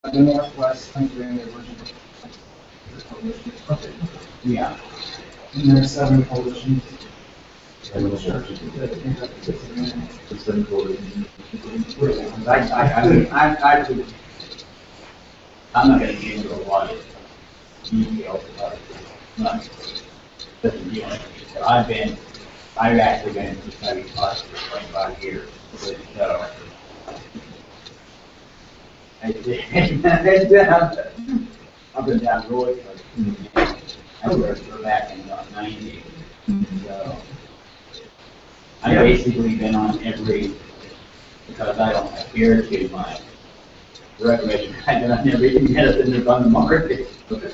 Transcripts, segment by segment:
The Northwest Pennsylvania version is published. Okay. Yeah. And there are 7 coalitions. And the church is the seven coalitions. I'm not gonna get into a lot of details about it, but, you know, I've actually been in Kentucky for 25 years, so, I've been down Roy for, I worked for back in 90, so. I've basically been on every, because I don't adhere to my recreation, I've been on every medicine that's on the market. Okay.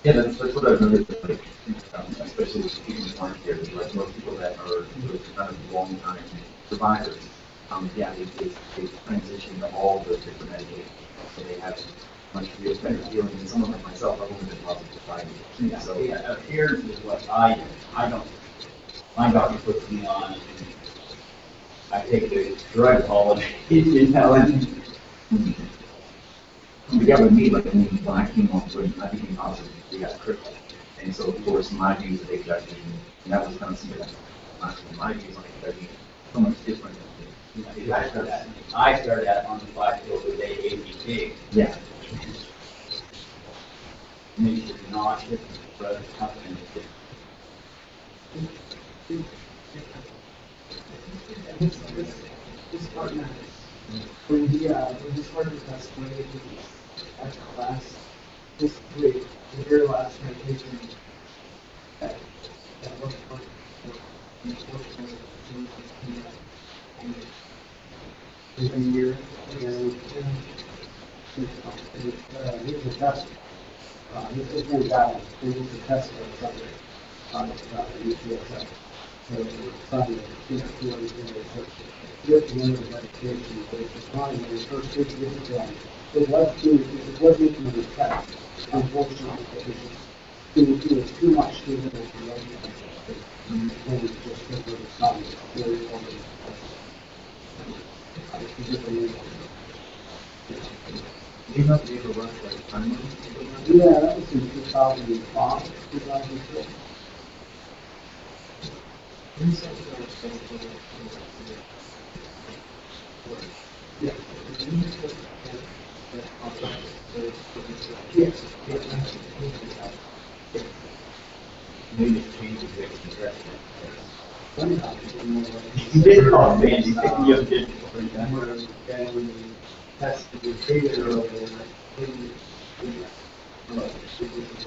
Yeah, that's what I remember, like, especially with people in farm care, like most people that are kind of long time survivors, yeah, they transition to all the different medications, so they have much real better healing. And someone like myself, I've only been positive for 5 years. Yeah, So yeah, adherence is what I don't, my doctor puts me on, and I take the drug holiday, you know, and yeah, with me, like when I came on, when I became positive, we got critical. And so, of course, my views of HIV, and that was kind of something that my views on HIV so much different than you know, I started out on the 5 pills a day, APT. yeah. Makes you nauseous, but it's something that This part matters. When he started with us, when he was at the class, the very last medication that worked for unfortunately, within a year, he was a tester. He was very bad. He was a tester or something on UCSF. So it's something that you have to research. You have to know the medication, but it's fine when you first get it done. It was making the test. Unfortunately, it was too much to do with the medication. And it just took over time. Very important. Do you know if you ever worked like time? Yeah, that was in 2005, 2006. Yeah. Yes. maybe it's changed the direction. Sometimes, You did call me, and you think you did. and when you test the behavior earlier, maybe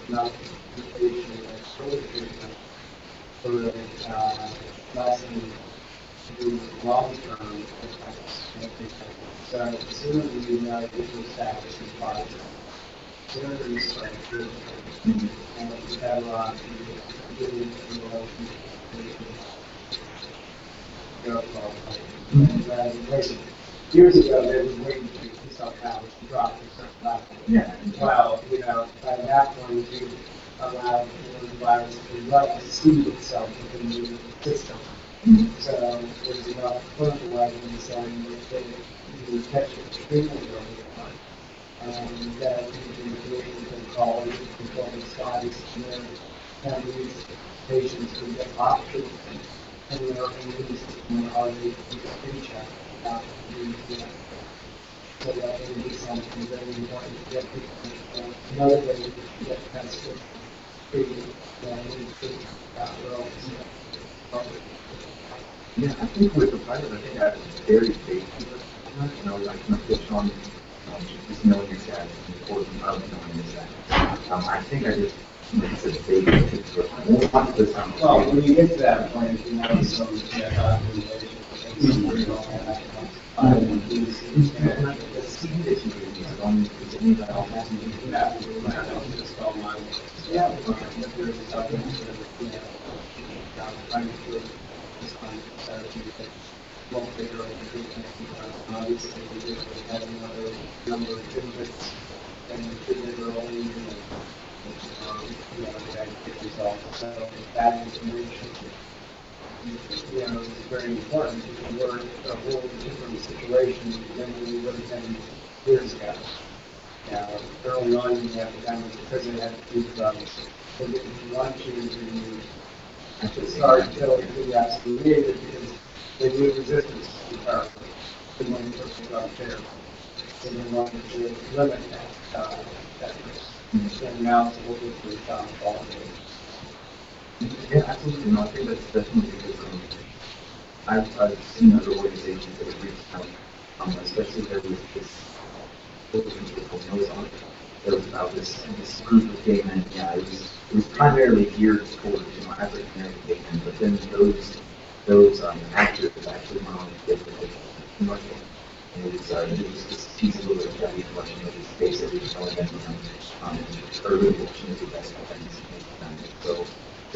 not the patient or sort of treatment for lasting the long term effects. So the sooner you know that you establish your product, the sooner you start treatment. And you have really years ago, they were waiting for T cell counts to drop to a certain level. Yeah. Well, by that point, you allowed the virus to run to seed itself within the system. So there's enough clinical evidence saying that you catch it extremely early on. That you can call it controlling studies, and these patients who get off treatment and their immune system already pre-checked about the so that would be something very important to get people another way to get tested, treated, Yeah, I think with the pilot, I think that is very big. You know, like my pitch on just knowing your status and the importance of knowing your status. I think I just it's a big picture. well, when you get to that point, you know, some documentation, the seed that you use is on the new yeah, obviously, we have another number of visits and treatment early, that get results. So that information, is very important because we're in a whole different situation than we would have been years ago. Early on in the epidemic, because they had food drugs, they didn't want to start killing pediatrics immediately because they knew resistance to therapy. They wanted to put drug therapy. So they wanted to limit that risk. And now it's a little bit quality. Yeah, absolutely. No, I think that's definitely because I've seen other organizations that have reached out, especially there was this organization called Nose On. There was about this group of gay men. Yeah, it was primarily geared towards African American gay men, but then those actors actually went on to get the commercial. And it was this piece of little heavy collection of his face every now and then, or really watching the best things. So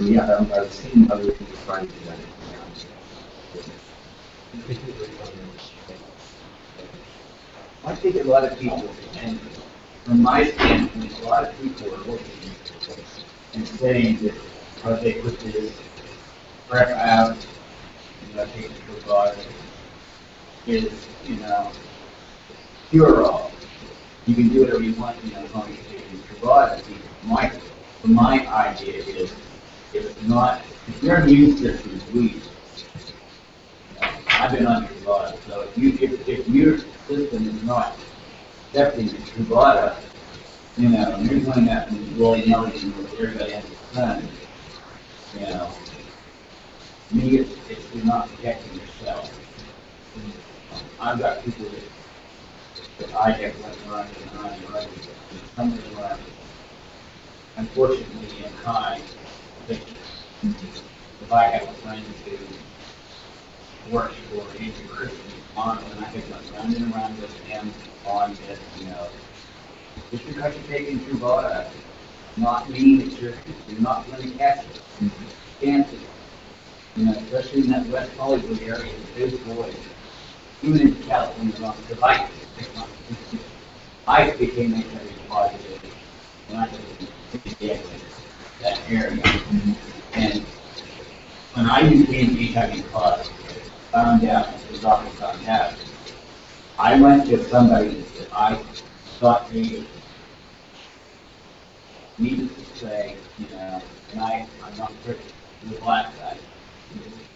yeah, I've seen other people try to do that. I think a lot of people, and from my standpoint, a lot of people are looking and saying that because they put this prep out, take it for God, is, cure-all. You can do whatever you want, as long as you take it for God. My idea is, if your immune system is weak, I've been on Truvada, so if your system is not accepting Truvada, you're going out and willy-nilly with everybody under the sun, me, it's you're not protecting yourself. I've got people that I have running, and some of them are, unfortunately, in high addiction. If I have a friend who works for Andrew Christian on, and I have been running around with him on this, just because you're taking Truvada, not mean that you're not going to catch it. Cancer, especially in that West Hollywood area, those boys, even in California, because I became HIV positive when I was in that area. And when I became HIV positive, found out, the doctor found out, I went to somebody that I thought they needed to say, and I'm not critical to the black guy.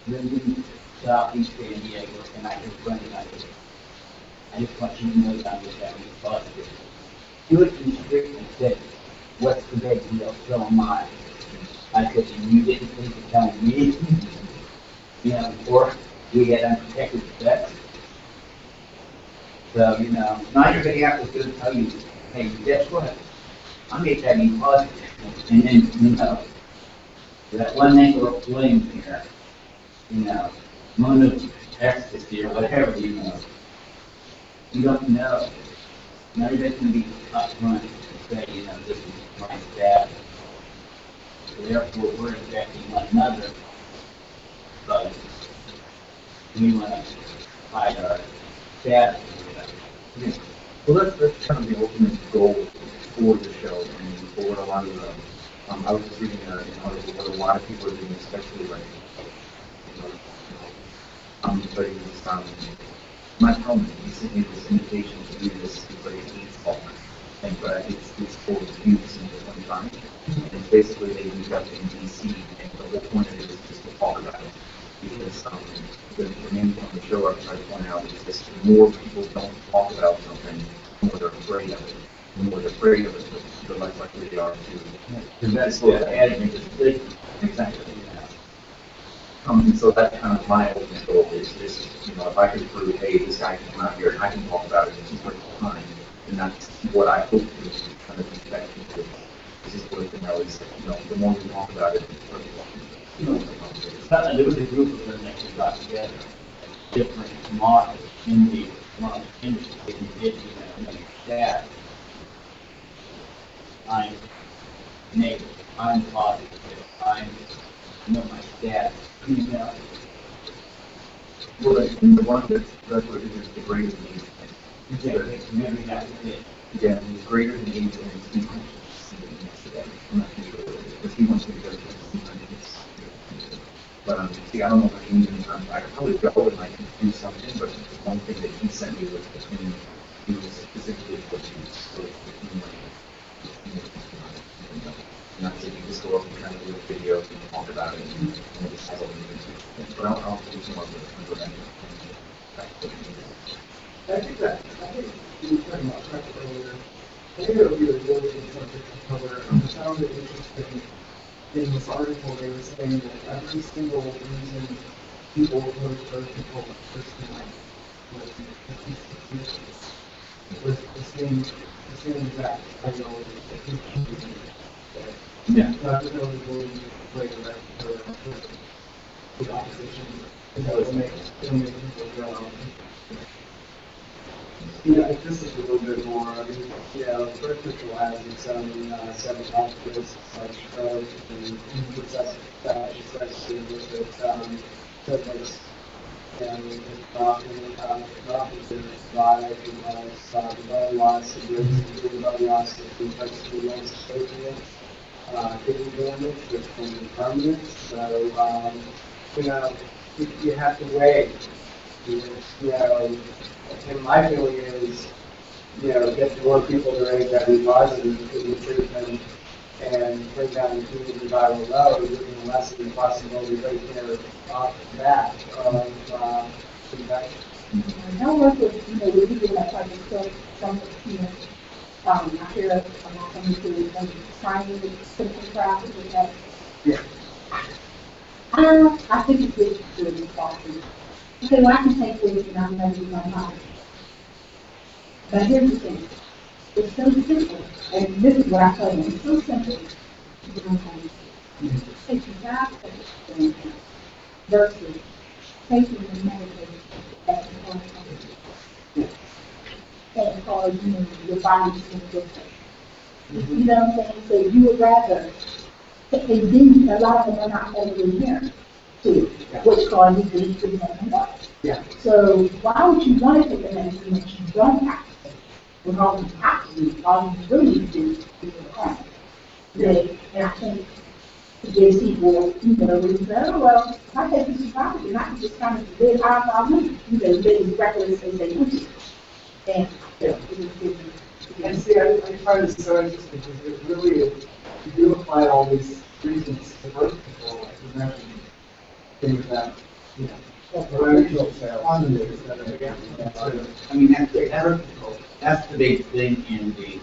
Lived in Southeast San Diego, and I confronted him. I just want you to know that I was having positive. He looked at me straight and said, "What's the big deal? So am I." I said, "And you didn't think of telling me, before we had unprotected sex?" So, not everybody out was going to tell you, "Hey, guess what? I'm HIV positive." And then, that one thing we're playing here, mono ecstasy or whatever, you don't know. Not everybody's going to be upfront and say, this is my status. So therefore, we're infecting one another, but we want to hide our status. Yeah. Well, that's kind of the ultimate goal for the show, and for what a lot of the, I was just reading an article what a lot of people are doing, especially like, but it was, Mike Hellman, he sent me this invitation to do this, it's like an AIDS talk, and, it's for youths in the 25, and basically they meet up in DC, and the whole point of it is just to talk about it, because, the main thing on the show I try to point out is this: the more people don't talk about something, the more they're afraid of it. The more they're afraid of it, the less likely they are to. That's what adding to the exactly. And so that's kind of my ultimate goal is if I can prove, hey, this guy can come out here and I can talk about it in 2 minutes time, and that's what I hope to kind of be back into. This is what is, the more we talk about it, there was a group of them that got together, different models in the industry, and did, that I'm negative, I'm positive, my status, Well, the one that's what it is the greater than AIDS. Maybe that's it. Yeah, and he's greater than AIDS, and he's deeper. I'm not too sure what it is, but he wants me to go to but see, I don't know if I can even, I could probably go and I can do something, but the one thing that he sent me was between, he was specifically think you were talking about traffic earlier. I think it would be a really good subject to cover. I found it interesting in this article. They were saying that every single reason people vote for people first time was the same exact ideology that people using. Yeah. So I was really believe like the opposition. That will make people go. Yeah, this is a little bit more, I mean, First Official has its own set of articles, like code, and it's especially with it, so it's, it's often by, the voting laws, the voting laws, the basically laws associated, getting damage, which can be permanent, so, you have to weigh, and my feeling is, get more people to raise that positive to improve them and bring down the community viral load, and lessen the possibility right there off the bat of infection. And I work with, we do that type of stuff, some, I hear about some people trying to simple traffic with that. Yeah. I think it's good to do it often. Okay, well, I can take this and I'm going to do my mind. But here's the thing. It's so simple. And this is what I tell you. It's so simple. You know, take your job versus taking the medication at the point and cause your body's going to get sick. You know what I'm saying? So you would rather, and then a lot of them are not overly too, which causes you to be up. Yeah. So why would you want to take the medicine that you don't have to take? When all you have to do, all you really need to do is your home. And I think there's people, who say, oh, well, if I take this property, and I can just kind of live how I want, live as reckless as they want to. And, And see, I find this so interesting because it really is, you do apply all these reasons to birth control, like you mentioned, things that, on the news that are against. I mean, that's the big thing in the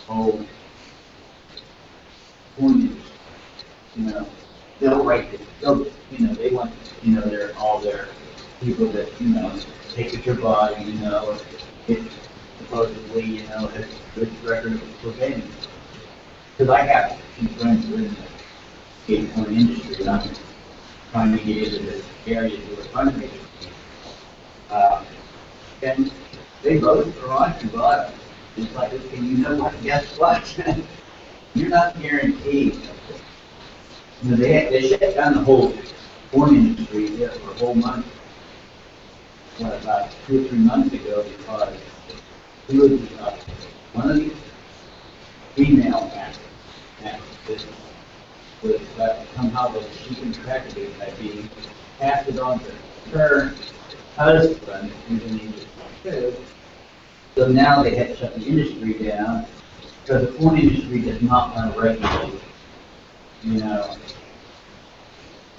whole ordinance. They'll write it, they want, all their people that, take at your body, it supposedly, has a good record of preventing. Because I have some friends who are in the skateboard industry, and I'm trying to get into this area to a fundraiser. And they voted for Roger Bottom. It's like, okay, what? Guess what? You're not guaranteed. They shut down the whole porn industry there for a whole month. About 2 or 3 months ago, because one of these female activists was somehow was keeping track of it by being passed it on to her husband, who's an English too. So now they had to shut the industry down because the porn industry does not want to regulate,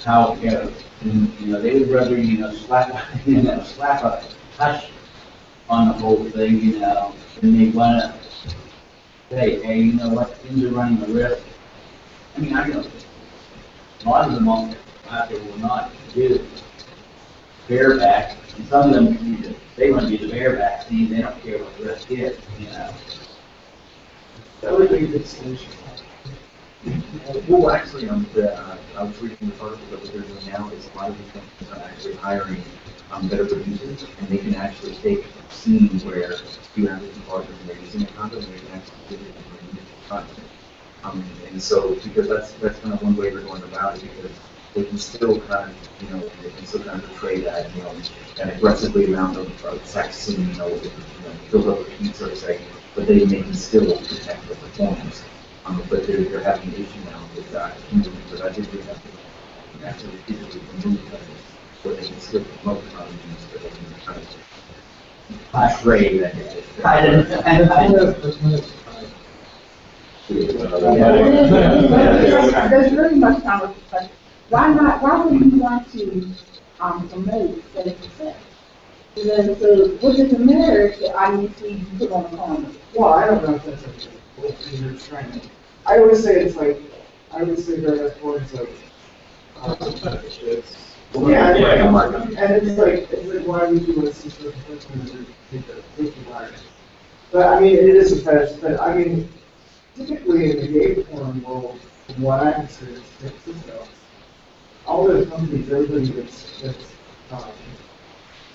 how it goes. And, they would rather, slap a hush on the whole thing, and they want to say, hey, things are running a risk. I mean, I know a lot of them out there will not do bareback, and some of them, they want to do the bareback scene, they don't care what the risk is, That would be a good solution. Well, actually, I was reading the article that what they're doing now is a lot of these companies are actually hiring better producers, and they can actually take scenes where you have different partners and they're using a condom, and they can actually give it a content. And so, because that's kind of one way they're going about it, because they can still kind of, they can still kind of portray that, an aggressively amount of sex scene, filled up with heat, so to say, but they can still protect the performance. But they're having an issue now with that, because I think they have to actually physically remove things, where they can still promote use, but they can kind of afraid that I there's really much conversation. Why wouldn't you want to promote safe sex? then, so what does it matter if the IEC you put on the corner? Well, I don't know if that's like, what you're trying to, I would say it's like, I would say very much towards like, It's- yeah, Yeah, and Mark. it's like, why would you want to see sort of take the environment? But I mean, it is a fetish, but I mean, typically in the gay porn world, from what I consider, all those companies, everybody that's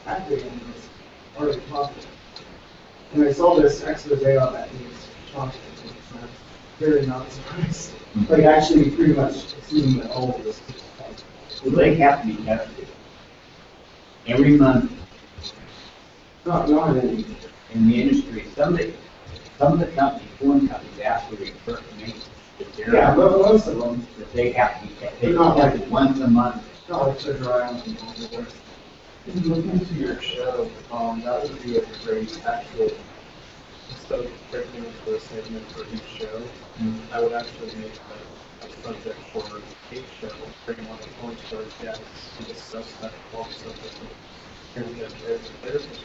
acting in this already popular. And I saw this expose on that news, shocking, it's not very not surprised. Like actually pretty much assuming that all of this is possible. Well, they have to be tested. Every month Not any. in the industry, some of the companies, foreign companies ask for reimbursement maintenance. Yeah, but most of them, That they have to be tested. They're not like- Tested once a month. not like Treasure Island and all the rest. If you look into your show, that would be a great actual, instead of breaking into a segment for each show, I would actually make a subject for each show, bring on a porn star guest to discuss that whole subject. Here we have their therapist.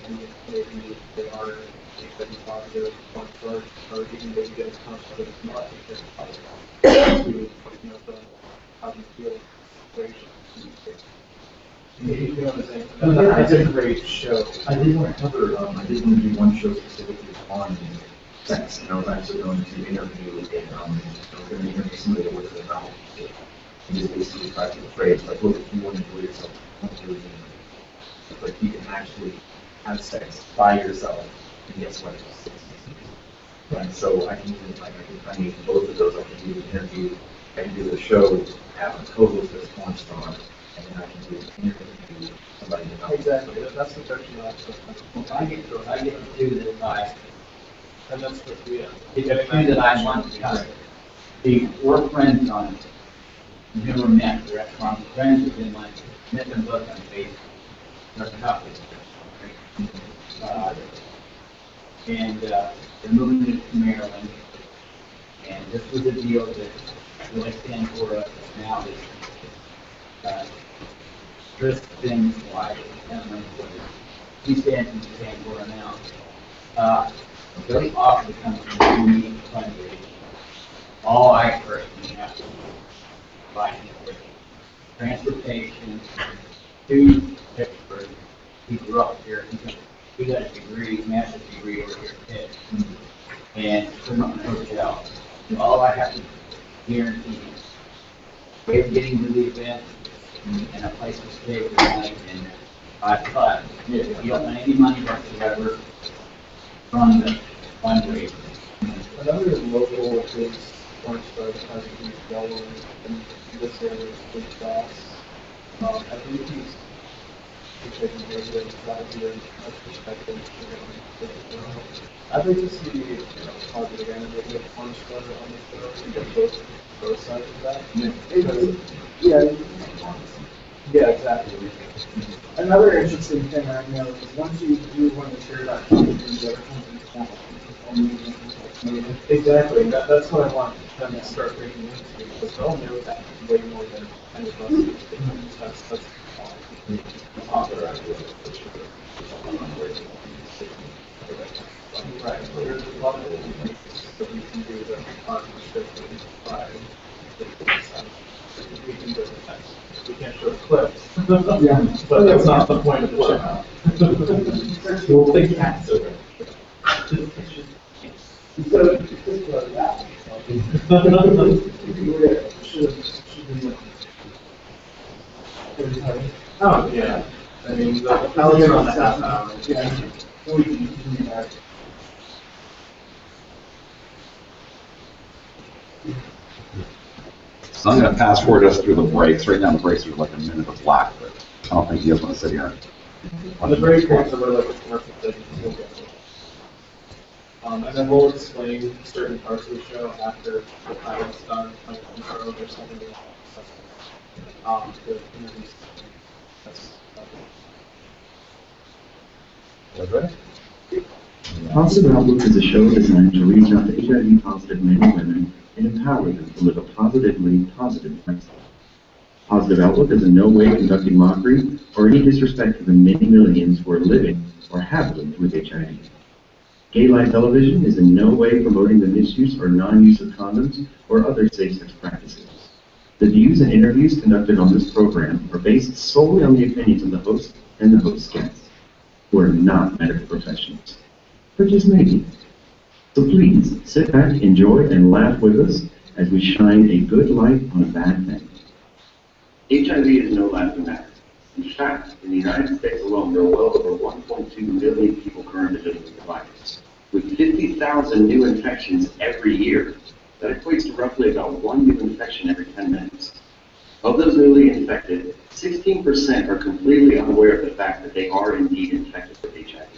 And maybe they are HIV positive, porn stars, or even maybe get a concept that it's not HIV positive. To, you know, the, how do you feel situation. It's a great show. I did want to cover, I did want to do one show specifically on sex, and I was actually going to interview, I was going to interview somebody that works at a house. And just basically try to phrase, like, look, if you want to enjoy yourself, like, you can actually have sex by yourself, and guess what? Right, so I can do, like, I mean, both of those, I can do an interview, I can do the show, have a co-host as porn star, and then I can do an interview, somebody that knows. Exactly, that's the question I asked. Well, I get to do that And that's what we, the two that I want to cover. We're friends on, never met, we're friends within like, met them both on Facebook. They're couples. And they're moving to Maryland. And this was a deal that really stands for us now is, Chris things like, I don't know what it is. He stands in San Florida now. They offer to come to a unique fundraising. All I personally have to provide for transportation to Pittsburgh. He grew up here. He got a degree, master's degree over here at Pitt. And from a hotel. All I have to guarantee is way of getting to the event and a place to stay for the night. And I thought, if you don't want any money whatsoever from the fundraiser. another local big porn star that has a huge following in this area is Big Boss. I believe he's taking video, that'd be a perspective. I'd like to see, you know, positive energy of porn star on the show and get both sides of that. Yeah, Yeah, exactly. another interesting thing I know is once you do want to share that, the other companies Exactly, that's what I want them to start breaking into, because they'll know that way more than any of us. That's right. There's a lot of things that we can do that aren't restricted by the we can do that. We can't show clips. Yeah. But that's not the point of the show. We'll take that, so. So, just like that. Oh, yeah. I mean, the pellets are on the half hour. Yeah. So we can do that. So I'm gonna fast forward us through the breaks. Right now, the breaks are like a minute of black, but I don't think you guys wanna sit here. The break points are really like a commercial thing. And then we'll explain certain parts of the show after the pilot's done, like intro or something. The interviews. That's Positive Outlook is a show designed to reach out to HIV-positive men and women and empower them to live a positive lifestyle. Positive Outlook is in no way conducting mockery or any disrespect to the many millions who are living or have lived with HIV. Gay Life Television is in no way promoting the misuse or non-use of condoms or other safe sex practices. The views and interviews conducted on this program are based solely on the opinions of the host and the host's guests, who are not medical professionals, but just maybe. So please, sit back, enjoy, and laugh with us as we shine a good light on a bad thing. HIV is no laughing matter. In fact, in the United States alone, there are well over 1.2 million people currently living with the virus. With 50,000 new infections every year, that equates to roughly about 1 new infection every 10 minutes. Of those newly infected, 16% are completely unaware of the fact that they are indeed infected with HIV,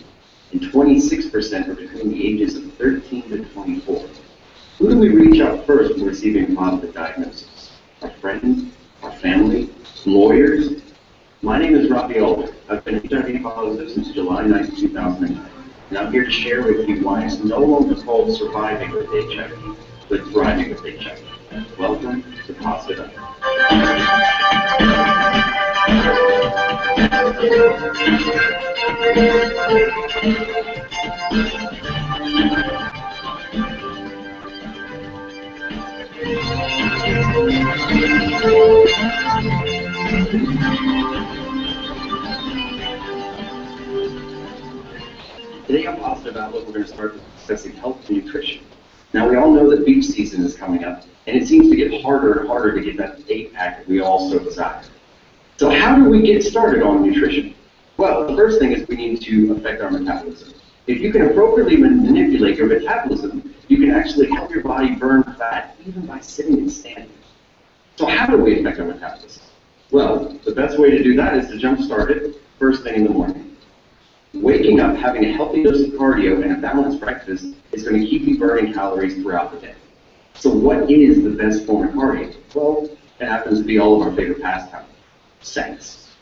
and 26% are between the ages of 13 to 24. Who do we reach out first when receiving a positive diagnosis? Our friends, our family, lawyers? My name is Robbie Alder. I've been HIV positive since July 9, 2009, and I'm here to share with you why it's no longer called surviving with HIV, but thriving with HIV. Welcome to Positive Today on Positive Outlook, we're going to start discussing health and nutrition. Now, we all know that beach season is coming up, and it seems to get harder and harder to get that 8-pack that we all so desire. So how do we get started on nutrition? Well, the first thing is we need to affect our metabolism. If you can appropriately manipulate your metabolism, you can actually help your body burn fat even by sitting and standing. So how do we affect our metabolism? Well, the best way to do that is to jumpstart it first thing in the morning. Waking up, having a healthy dose of cardio and a balanced breakfast is going to keep you burning calories throughout the day. So what is the best form of cardio? Well, it happens to be all of our favorite pastime, sex.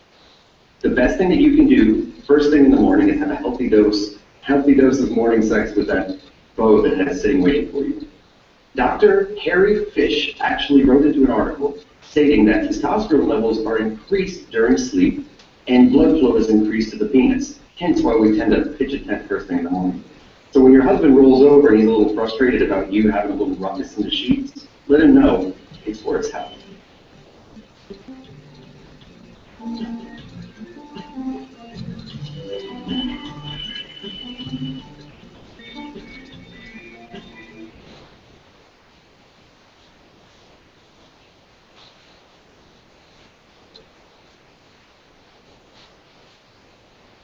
The best thing that you can do first thing in the morning is have a healthy dose of morning sex with that beau that has sitting waiting for you. Dr. Harry Fish actually wrote into an article stating that testosterone levels are increased during sleep and blood flow is increased to the penis. Hence why we tend to pitch a tent first thing in the morning. So when your husband rolls over and he's a little frustrated about you having a little ruckus in the sheets, let him know it's for his health.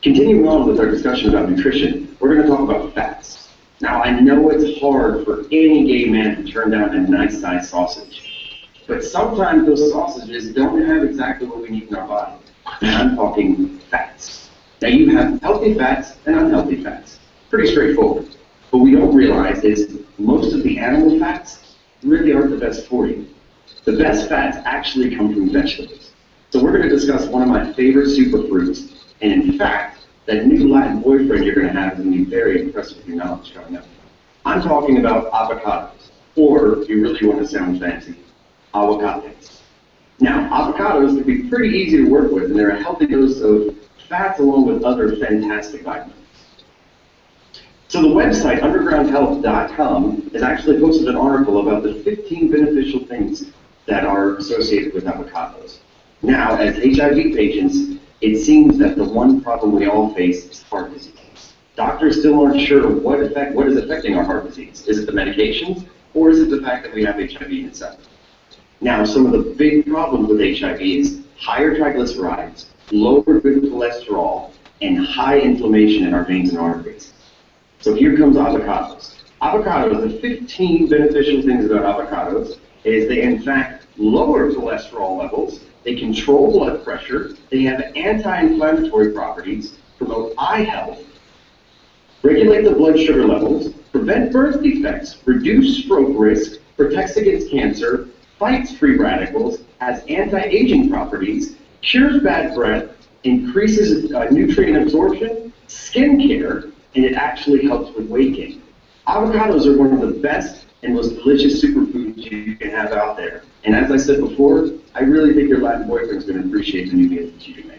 Continuing on with our discussion about nutrition, we're going to talk about fats. Now, I know it's hard for any gay man to turn down a nice-sized sausage, but sometimes those sausages don't have exactly what we need in our body. And I'm talking fats. Now, you have healthy fats and unhealthy fats. Pretty straightforward. What we don't realize is most of the animal fats really aren't the best for you. The best fats actually come from vegetables. So we're going to discuss one of my favorite superfruits. And in fact, that new Latin boyfriend you're going to have is going to be very impressed with your knowledge coming up. I'm talking about avocados, or if you really want to sound fancy, aguacates. Now, avocados can be pretty easy to work with, and they're a healthy dose of fats along with other fantastic vitamins. So the website, undergroundhealth.com, has actually posted an article about the 15 beneficial things that are associated with avocados. Now, as HIV patients, it seems that the one problem we all face is heart disease. Doctors still aren't sure what is affecting our heart disease. Is it the medications, or is it the fact that we have HIV itself? Now, some of the big problems with HIV is higher triglycerides, lower good cholesterol, and high inflammation in our veins and arteries. So here comes avocados. Avocados, the 15 beneficial things about avocados is they in fact lower cholesterol levels, they control blood pressure, they have anti-inflammatory properties, promote eye health, regulate the blood sugar levels, prevent birth defects, reduce stroke risk, protects against cancer, fights free radicals, has anti-aging properties, cures bad breath, increases nutrient absorption, skin care, and it actually helps with weight gain. Avocados are one of the best and most delicious superfoods you can have out there. And as I said before, I really think your Latin boyfriend's going to appreciate the new gift that you can make.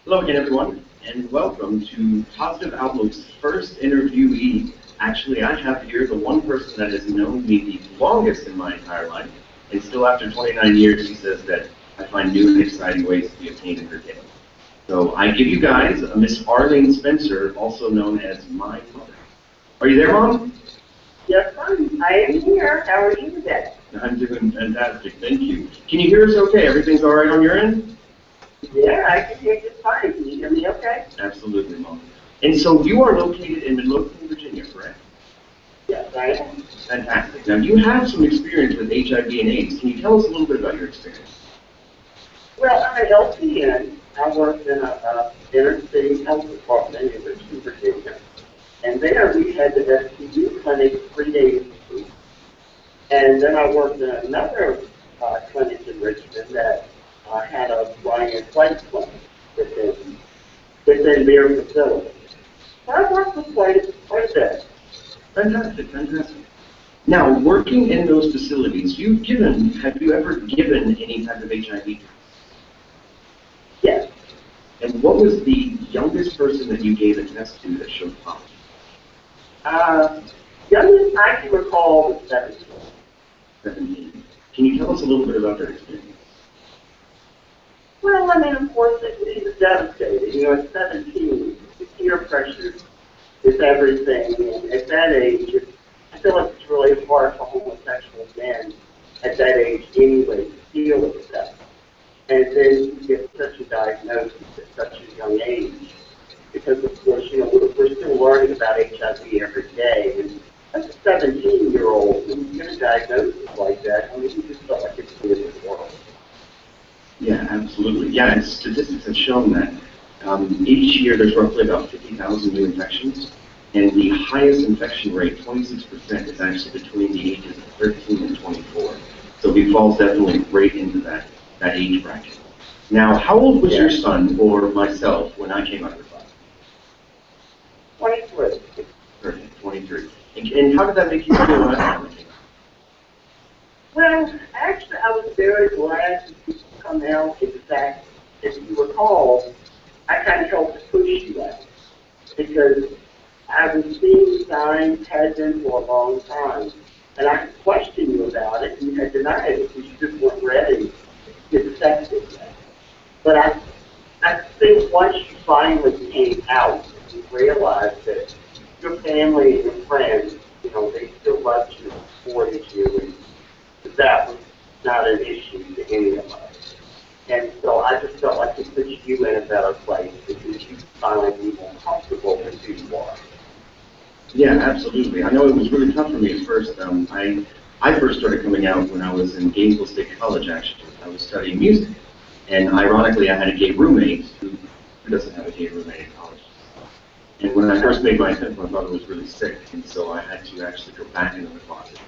Hello again, everyone, and welcome to Positive Outlook's first interviewee. Actually, I have here the one person that has known me the longest in my entire life, and still after 29 years, she says that I find new and exciting ways to be a pain in her tail. So I give you guys a Miss Arlene Spencer, also known as my mother. Are you there, Mom? Yes, I am here. How are you today? I'm doing fantastic, thank you. Can you hear us okay? Everything's all right on your end? Yeah, I can hear you fine. Can you hear me okay? Absolutely, Mom. And so you are located in Midlothian, Virginia, correct? Yes, I am. Fantastic. Now, you have some experience with HIV and AIDS. Can you tell us a little bit about your experience? Well, I'm an LPN. I worked in a inner city health department in Richmond, Virginia. And there we had the STD clinic 3 days a week. And then I worked in another clinic in Richmond that had a Ryan flight clinic within their facility. So I worked with quite a bit. Fantastic, fantastic. Now, working in those facilities, have you ever given any type of HIV? Yes. And what was the youngest person that you gave a test to that showed positive? Youngest I can recall was 17. 17. Can you tell us a little bit about their experience? Well, I mean, of course, it was devastating. You know, at 17, the peer pressure is everything. And at that age, I feel like it's really hard for homosexual men at that age anyway to deal with that. And then you get such a diagnosis at such a young age. Because, of course, you know, we're still learning about HIV every day. And as a 17-year-old, when you get a diagnosis like that, I mean, you just felt like it's the end of the world. Yeah, absolutely. Yeah, and statistics have shown that each year there's roughly about 50,000 new infections, and the highest infection rate, 26%, is actually between the ages of 13 and 24. So he falls definitely right into that age bracket. Now, how old was your son or myself when I came out of the class? 23. Perfect, 23. And how did that make you feel when I came out? Well, actually, I was very glad to come out. In fact, if you recall, I kind of helped to push you out because I was seeing signs, had been for a long time, and I could question you about it, and you had denied it because you just weren't ready to accept it yet. But I think once you finally came out, you realized that your family and your friends, you know, they still loved you and supported you, and that was not an issue to any of us. And so I just felt like it put you in a better place because you finally be more comfortable with who you are. Yeah, absolutely. I know it was really tough for me at first. I first started coming out when I was in Gainesville State College, actually. I was studying music. And ironically, I had a gay roommate who doesn't have a gay roommate in college. And when I first made my attempt, my mother was really sick, and so I had to actually go back into the closet.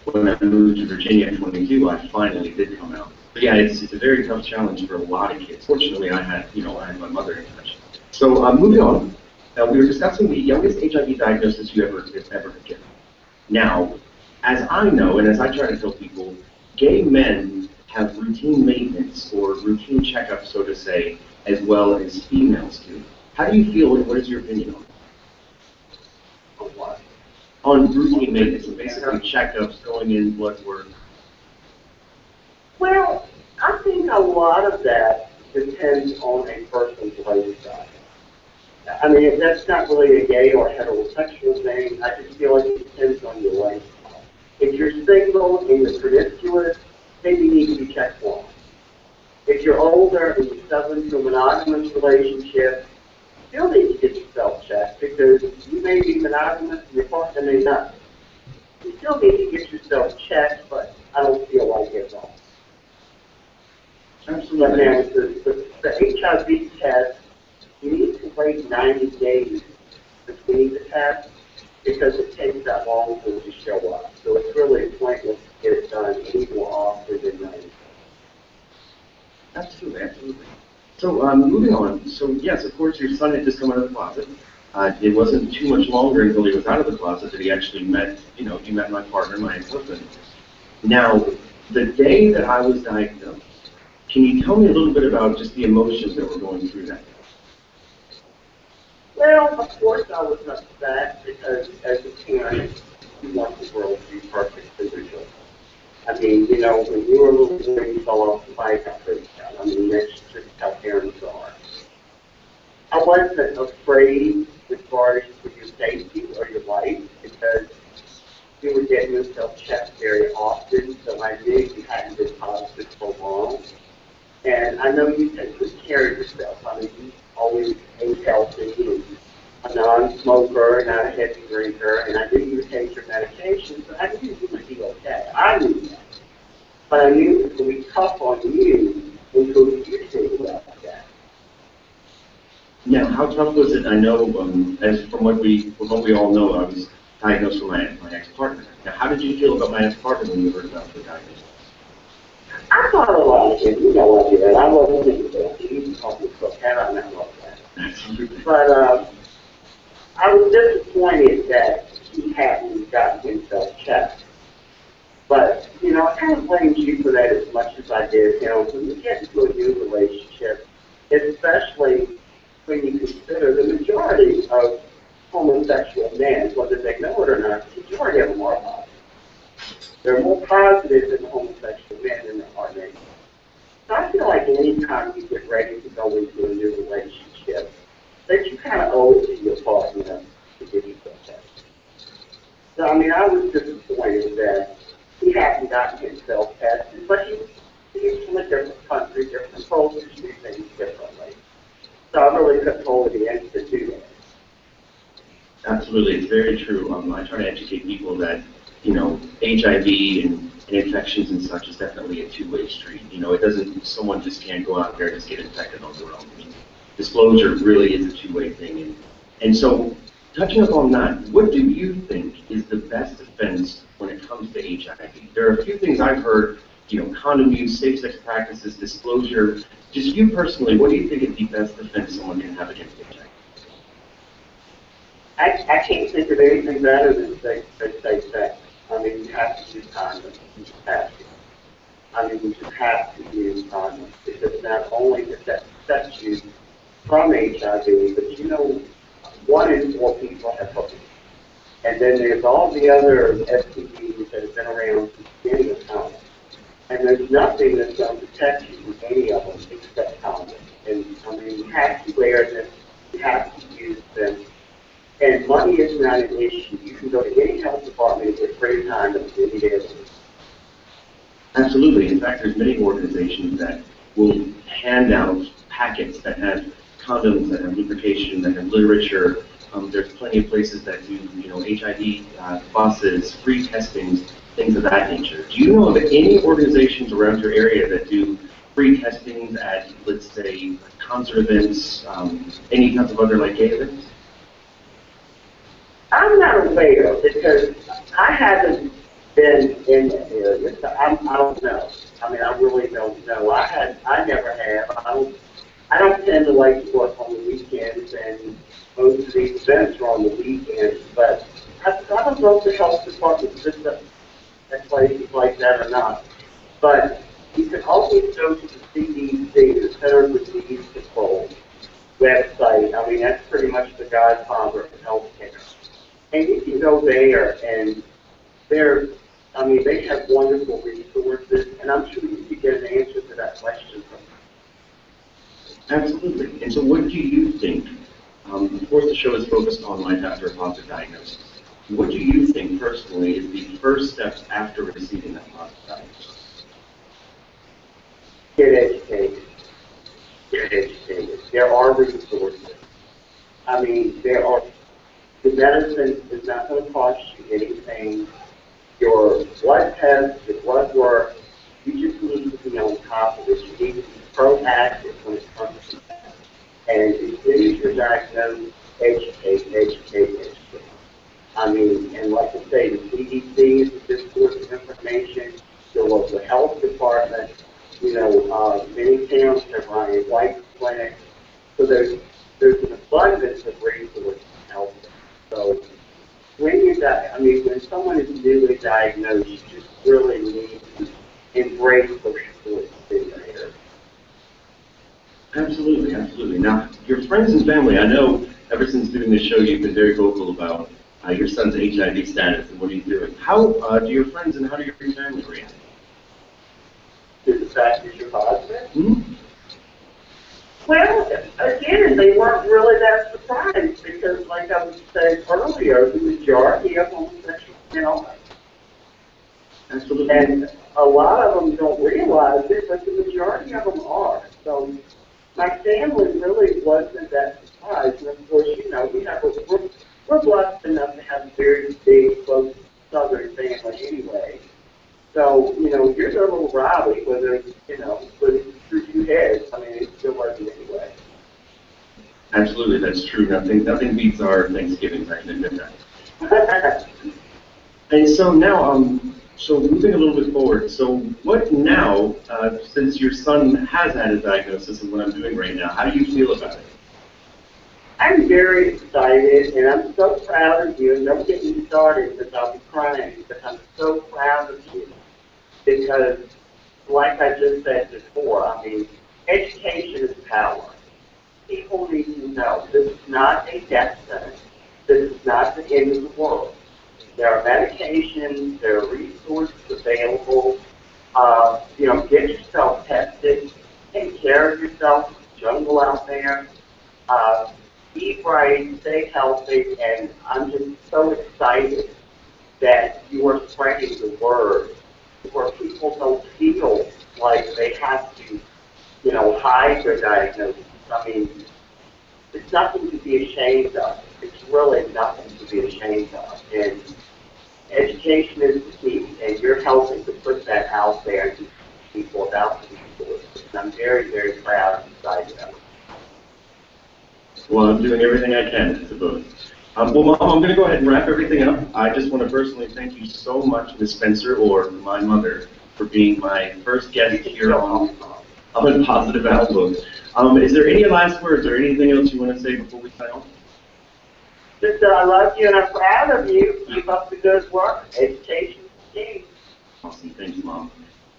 When I moved to Virginia at 22, I finally did come out. But yeah, it's a very tough challenge for a lot of kids. Fortunately, I had my mother in touch. So moving on, we were discussing the youngest HIV diagnosis you ever given. Now, as I know, and as I try to tell people, gay men have routine maintenance or routine checkups, so to say, as well as females do. How do you feel, and what is your opinion on it? On what? On routine maintenance, so basically checkups, going in, blood work. Well, I think a lot of that depends on a person's lifestyle. I mean, that's not really a gay or heterosexual thing. I just feel like it depends on your lifestyle. If you're single and you're promiscuous, maybe you need to be checked once. If you're older and you're stubborn into a monogamous relationship, you still need to get yourself checked because you may be monogamous and your partner may not. You still need to get yourself checked, but I don't feel like it's wrong. Absolutely. But now, the HIV test, you need to wait 90 days between the tests because it takes that long for it to show up. So it's really pointless to get it done any more often than 90. Absolutely, absolutely. So, moving on. So, yes, of course, your son had just come out of the closet. It wasn't too much longer until he was out of the closet that he actually met, you met my partner, my ex-husband. Now, the day that I was diagnosed, can you tell me a little bit about just the emotions that were going through that? Well, of course I was upset because as a parent, you want the world to be perfect for your children. I mean, when you were a little boy, you fell off the bike, I freaked out. I mean, that's just how parents are. I wasn't afraid as far as for your safety or your life because you were getting yourself checked very often, so I knew you hadn't been positive for long. And I know you take good care of yourself. I mean, you always ate healthy and a non-smoker, not a heavy drinker, and I knew you would take your medications, but I knew you would be okay. I knew that. But I knew it was going to be tough on you until you figured about that. Now, how tough was it? I know, as from what we all know, I was diagnosed with my ex-partner. Now, how did you feel about my ex-partner when you heard about the diagnosis? I thought a lot of him. I did. I wasn't into that. He used to call me croquette. I never loved that. Absolutely. But I was disappointed that he hadn't gotten himself checked. But, I kind of blamed you for that as much as I did him. When you get into a new relationship, especially when you consider the majority of homosexual men, whether they know it or not, the majority of them are positive. They're more positive than homosexual men than there are negative. So I feel like any time you get ready to go into a new relationship, that you kind of owe it to your partner to get yourself tested. So, I mean, I was disappointed that he hadn't gotten himself tested, but he's from a different country, different cultures, do things differently. So I really couldn't hold it against to do that. Absolutely, it's very true. I try to educate people that, HIV and infections and such is definitely a two-way street. It doesn't, someone just can't go out there and just get infected on their own. I mean, disclosure really is a two-way thing. And so, touching upon that, what do you think is the best defense when it comes to HIV? There are a few things I've heard, condom use, safe sex practices, disclosure. Just you personally, what do you think is the best defense someone can have against HIV? I can't think of anything better than safe sex. I mean, you have to use condoms. You just have to. I mean, you just have to use condoms because not only does that protect you from HIV, but 1 in 4 people have hepatitis. And then there's all the other STDs that have been around since the beginning of time. And there's nothing that's going to protect you from any of them except condoms. And I mean, you have to wear them, you have to use them. And money is not an issue. You can go to any health department and get free condoms any day of the week. Absolutely. In fact, there's many organizations that will hand out packets that have condoms, that have lubrication, that have literature. There's plenty of places that do, HIV buses, free testings, things of that nature. Do you know of any organizations around your area that do free testings at, let's say, concert events, any kinds of other like gay events? I'm not aware because I haven't been in that area, so I don't know. I mean, I really don't know. I never have. I don't tend to like to work on the weekends, and most of these events are on the weekends. But I don't know if the health department sits up at places like that or not. But you can always go to the CDC, the Center for Disease Control website. I mean, that's pretty much the godfather of healthcare. And you can go there, and they have wonderful resources, and I'm sure you could get an answer to that question from them. Absolutely. And so what do you think, of course the show is focused on life after a positive diagnosis. What do you think personally is the first steps after receiving that positive diagnosis? Get educated. Get educated. There are resources. I mean, the medicine is not going to cost you anything. Your blood test, your blood work, you just need to be on top of it. You need to be proactive when it comes to that. And as soon as you're diagnosed, educate. educate. I mean, and like I say, the CDC is a good source of information, the local health department, many towns have Ryan White clinics, so there's an abundance of resources out there. So when someone is newly diagnosed, you just really need to embrace social support stimulator. Absolutely, absolutely. Now, your friends and family, I know ever since doing this show, you've been very vocal about your son's HIV status and what he's doing. How do your friends and how do your family react? To the fact that you're positive? Mm-hmm. Well, again, they weren't really that surprised because, like I was saying earlier, the majority of homosexual gentlemen. Absolutely. And a lot of them don't realize it, but the majority of them are. So my family really wasn't that surprised. And of course, we're blessed enough to have a very big, close Southern family anyway. So, you're a little rowdy, whether it's through two heads. I mean, it still works anyway. Absolutely, that's true. Nothing beats our Thanksgiving, I can admit that. And so now, so moving a little bit forward, so what now, since your son has had a diagnosis of what I'm doing right now, how do you feel about it? I'm very excited, and I'm so proud of you. And don't get me started because I'll be crying, but I'm so proud of you. Because, like I just said before, I mean, education is power. People need to know this is not a death sentence. This is not the end of the world. There are medications, there are resources available. Get yourself tested, take care of yourself, jungle out there. Eat right, stay healthy, and I'm just so excited that you are spreading the word where people don't feel like they have to, hide their diagnosis. I mean, it's nothing to be ashamed of. It's really nothing to be ashamed of. And education is the key, and you're helping to put that out there to people about the resources. And I'm very, very proud and excited of it. Well, I'm doing everything I can, I suppose. Well, Mom, I'm going to go ahead and wrap everything up. I just want to personally thank you so much, Ms. Spencer, or my mother, for being my first guest here on Positive Outlook. Is there any last words or anything else you want to say before we sign off? Just I love you and I'm proud of you. Keep up the good work. Education is key. Awesome. Thanks, Mom.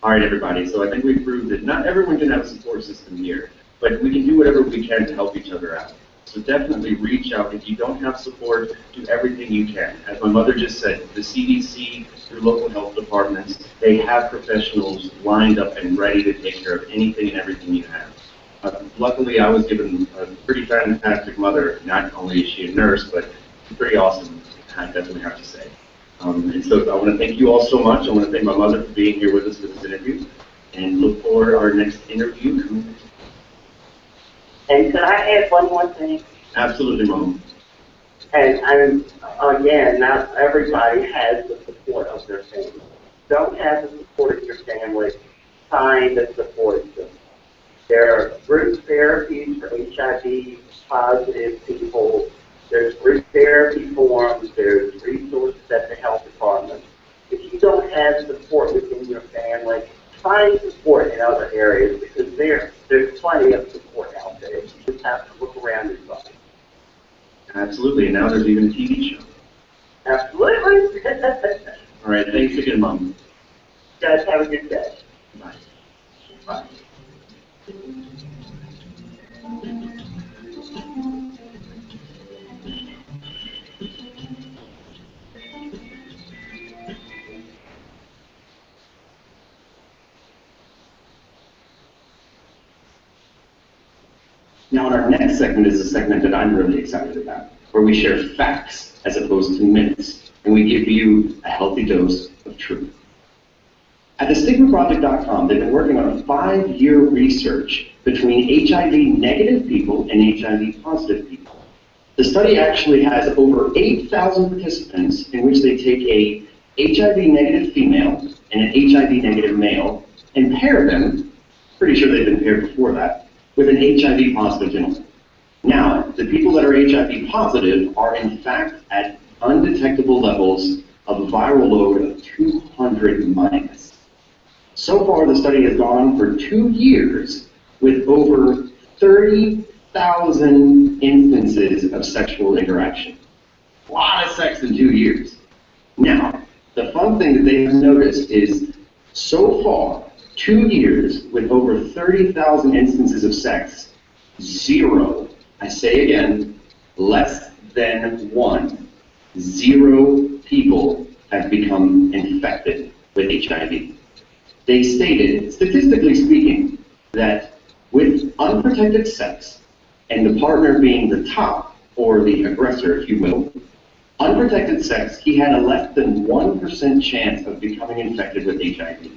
All right, everybody. So I think we've proved that not everyone can have a support system here, but we can do whatever we can to help each other out. So definitely reach out. If you don't have support, do everything you can. As my mother just said, the CDC, your local health departments, they have professionals lined up and ready to take care of anything and everything you have. Luckily, I was given a pretty fantastic mother. Not only is she a nurse, but pretty awesome, I definitely have to say. And so I want to thank you all so much. I want to thank my mother for being here with us for this interview, and look forward to our next interview coming. And could I add one more thing? Absolutely, Mom. And again, not everybody has the support of their family. Don't have the support of your family, find a support system. There are group therapies for HIV positive people. There's group therapy forums. There's resources at the health department. If you don't have support within your family, find support in other areas because there's plenty of support out there. You just have to look around yourself. Absolutely, and now there's even a TV show. Absolutely. All right, thanks again, Mom. Guys, have a good day. Bye. Bye. Now, in our next segment is a segment that I'm really excited about, where we share facts as opposed to myths, and we give you a healthy dose of truth. At thestigmaproject.com, they've been working on a 5-year research between HIV-negative people and HIV-positive people. The study actually has over 8,000 participants in which they take a HIV-negative female and an HIV-negative male and pair them, pretty sure they've been paired before that, with an HIV-positive gentleman. Now, the people that are HIV positive are in fact at undetectable levels of a viral load of 200 minus. So far, the study has gone on for 2 years with over 30,000 instances of sexual interaction. A lot of sex in 2 years. Now, the fun thing that they have noticed is, so far, 2 years with over 30,000 instances of sex, 0, I say again, less than 1, 0 people have become infected with HIV. They stated, statistically speaking, that with unprotected sex, and the partner being the top, or the aggressor, if you will, unprotected sex, he had a less than 1% chance of becoming infected with HIV.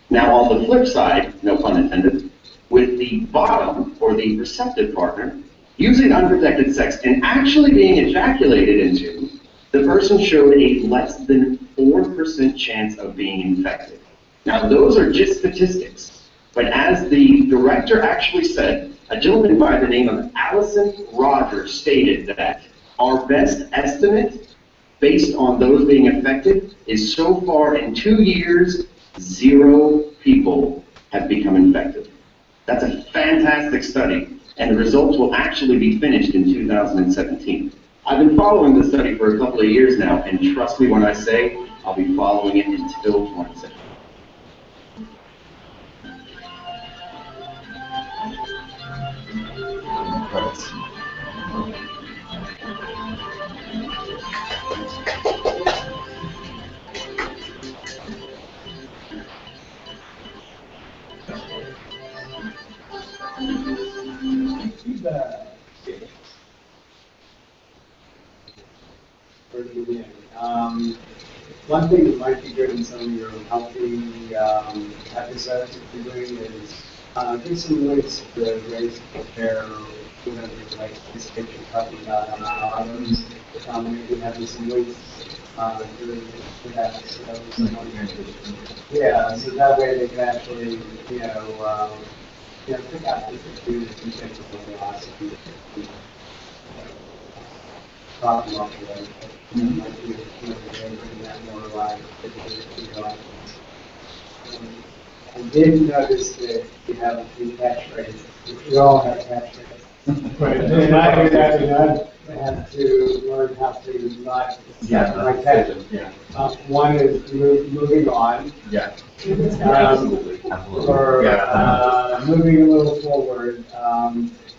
Now, on the flip side, no pun intended, with the bottom, or the receptive partner, using unprotected sex and actually being ejaculated into, the person showed a less than 4% chance of being infected. Now, those are just statistics, but as the director actually said, a gentleman by the name of Allison Rogers stated that our best estimate, based on those being affected, is so far in 2 years, 0 people have become infected. That's a fantastic study, and the results will actually be finished in 2017. I've been following the study for a couple of years now, and trust me when I say I'll be following it until 2017. Where to begin? One thing that might be good in some of your healthy episodes that you're doing is give some links to ways to prepare, like this picture talking about on others. Maybe having some links to that. Yeah, so that way they can actually, pick out different foods and things of philosophy. Talking about the might be bring that more alive. I did notice that you have a few catchphrases. We all have catchphrases. Right. And I had to learn how to not my catch. Yeah. One is moving on. Yeah. Absolutely. Or moving a little forward.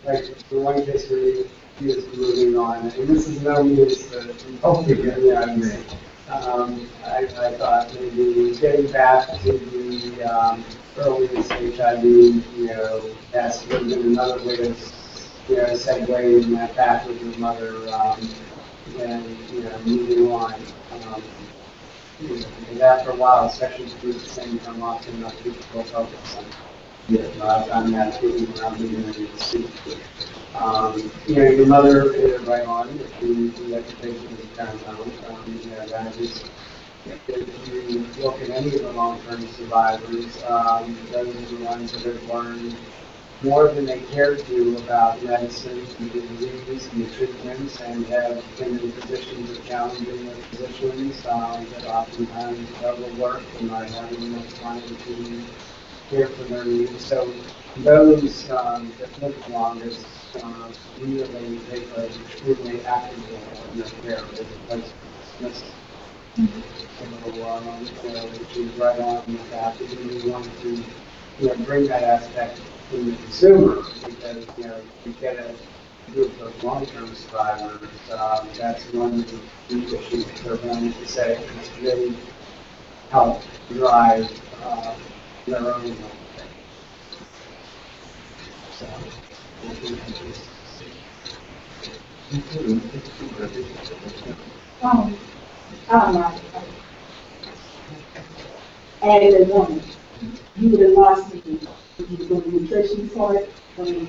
Like the one case where he is moving on, and this is no news to hopefully, I thought maybe getting back to the earliest HIV, that's would have been another way of, segueing that back with your mother, and, moving on. And after a while, especially through the same time, often not people will focus on. I've done that too when I'm being ready to speak. Your mother is right on with the reputation of the paramount. That is, if you look at any of the long-term survivors, those are the ones that have learned more than they care to about medicine and disease and the treatments, and have been in positions of challenging their physicians that oftentimes overwork and not having enough time to care for their needs. So those that live longest really take an extremely active role in their care as opposed to dismissed. Which is right on with that. We want to bring that aspect to the consumer, because you get a group of long-term survivors. That's one of the issues they're going to say is really help drive their own health. So, as a woman, you would have lost me when you go to the nutrition part, when you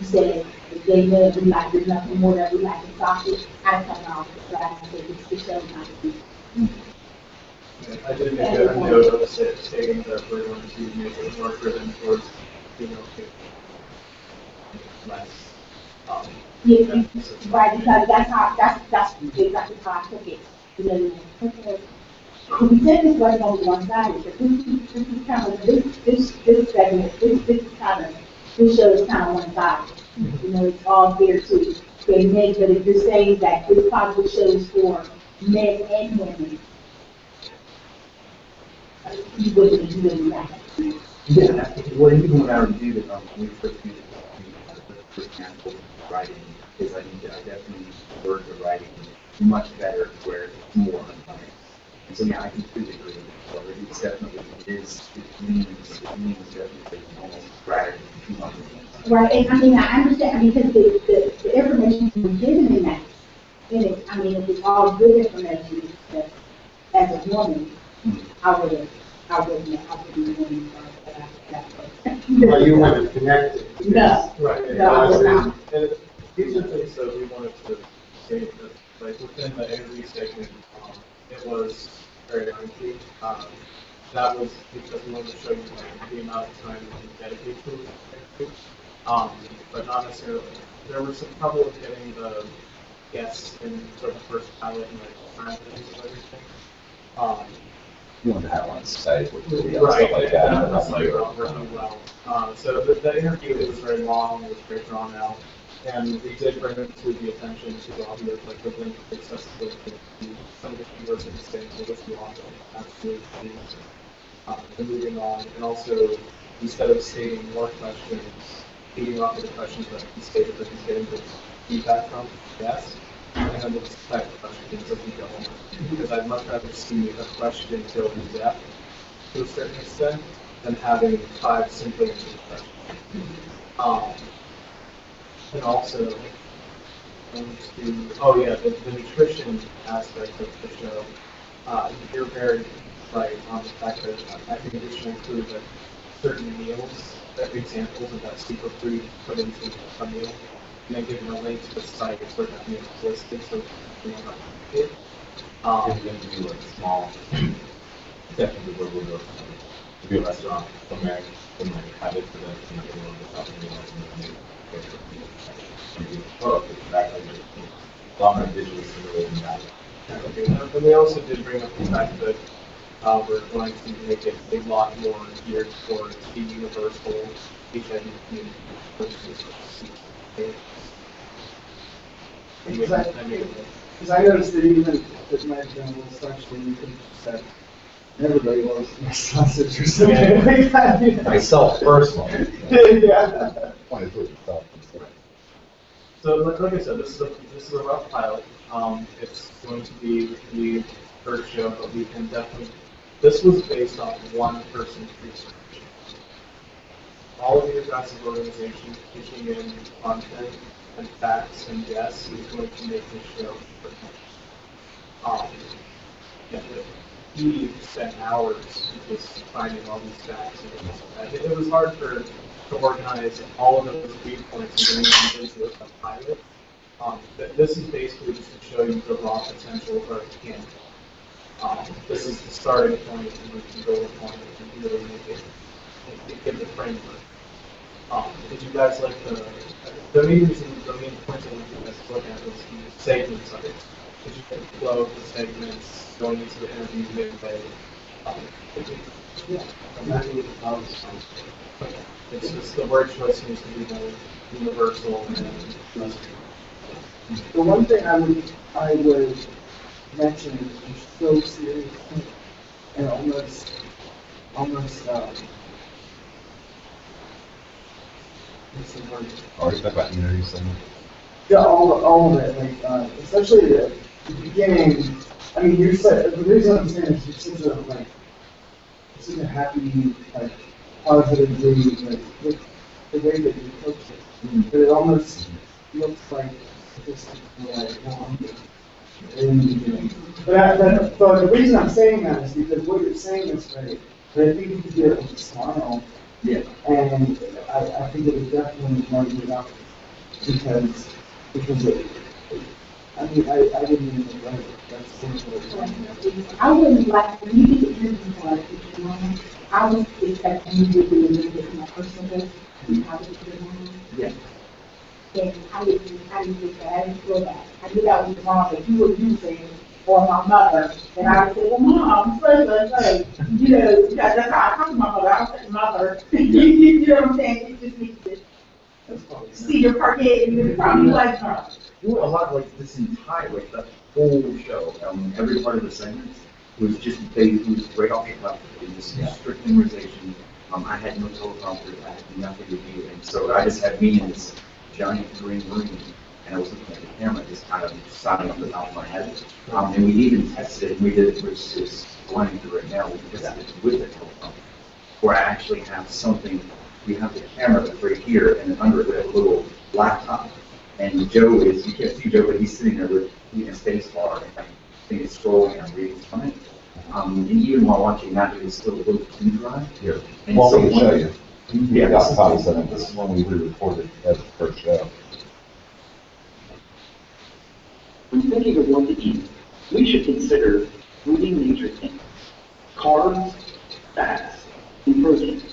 said if they know we like there's nothing more that we like in sausage, I come off the side and say it's the show not to be. I did make a note of stating that we're going to make it more driven towards female less Yeah, right, because that's exactly how I took it. You know, we said this wasn't on one side, but this is kind of, this segment, this is kind of, this show is kind of one side. You know, it's all there to men, but if you're saying that this probably shows for men and women, you wouldn't have. Yeah, well, even when I reviewed it, when we first reviewed it, the first handful of writing, is I think that I definitely word the writing much better where it's more unfunny. And so, yeah, I completely agree with it. So it's definitely, it leans definitely almost rather than too much. Right, and I mean, I understand, because the information you're given in that, in it, I mean, if it's all good information, that as a woman, I wouldn't women, Are you want to connect it? No. Right. No, I would not. And these are things that we wanted to say that, like, within the interview segment, it was very lengthy. That was because we wanted to show you, like, the amount of time that you dedicate to it. But not necessarily. There was some trouble with getting the guests in sort of the first pilot and, like, time and everything. You want to have one site, which would be Right, stuff like that. and that's like working well. So the interview, it was very long, it was very drawn out, and we did bring it to the attention to the audience, like the link accessibility to some of the keywords in the state, so this will also absolutely and moving on, and also instead of stating more questions, feeding off of the questions that he stated that he's getting good feedback from, yes, and then we'll just type the questions as we go on. Because I'd much rather see a question go in depth to a certain extent than having 5 simply answered questions. And also, the nutrition aspect of the show, you're very right on the fact that I think we should include like certain meals, examples of that superfood put into a meal, and then giving a link to the site where that meal is listed so we don't have to it. If you're going to do like small sections of where we'll go to a restaurant somewhere and like have it for them to make it a little bit something a lot more visually stimulating that. And we also did bring up the fact that we're going to make it a lot more geared towards the universal HIV community versus Because I noticed that even with my general section, you could have said, everybody loves my sausage or something like that. You know? Myself personally. Yeah. Want to do it yourself. So, like I said, this is a rough pilot. It's going to be the first show, but we can definitely. This was based on one person's research. All of your guys' organizations pitching in content and facts and guests is going to make this show he spent hours just finding all these facts and it was hard to organize all of those viewpoints and bring them into a pilot. This is basically just to show you the raw potential of our camp. This is the starting point, and we can go upon it and really make it give the framework. Did you guys like the main points I want you guys to look at was the segments of it? Did you get the flow of the segments going into the interview midway? Yeah, I'm happy with the policy. Okay. It's just the word choice seems to be the universal and The one thing I would mention is so serious and almost what's the word? Already talked about unity segment. Yeah, all of it, like, especially the beginning. I mean, the reason I'm saying is you're such a happy, like, positively, like, with the way that you coach it. But it almost looks like just like, in the beginning. But the reason I'm saying that is because what you're saying is great. But I think you could do it with a smile. Yeah. And I think it would definitely lighten it up because I mean, I didn't even write it. That's simple. I wouldn't like, when you get the interview part, if you want, I would expect you to be a little bit more personable. Yeah. And I didn't get that, I didn't feel that. I knew that was the mom that you were using, or my mother, and I would say, well, mom, say, you know, that's how I talk to my mother, I don't say mother, you know what I'm saying? It just needs to see your parquet, and you're probably like, her. You know, a lot like this entire, like the whole show, every part of the segments was just based, it was right off the cuff. It was strict memorization. I had no teleprompter, I had nothing to do, and so I just had me in this giant green room, and I was looking at the camera, just kind of sounding up the top of my head. And we even tested it, we did it, which is going through right now, we tested it with the teleprompter, where I actually have something, we have the camera that's right here, and then under it we have a little laptop. And Joe is, you can't see Joe, but he's sitting there with, a space bar, and I think it's scrolling and I'm reading from it. And even while watching that, it was still a little too dry. Here, And well, so we can show you. Yeah, Got the copy set up. This is when we re-recorded as the first show. When thinking of what to eat, we should consider 3 major things: carbs, fats, and protein.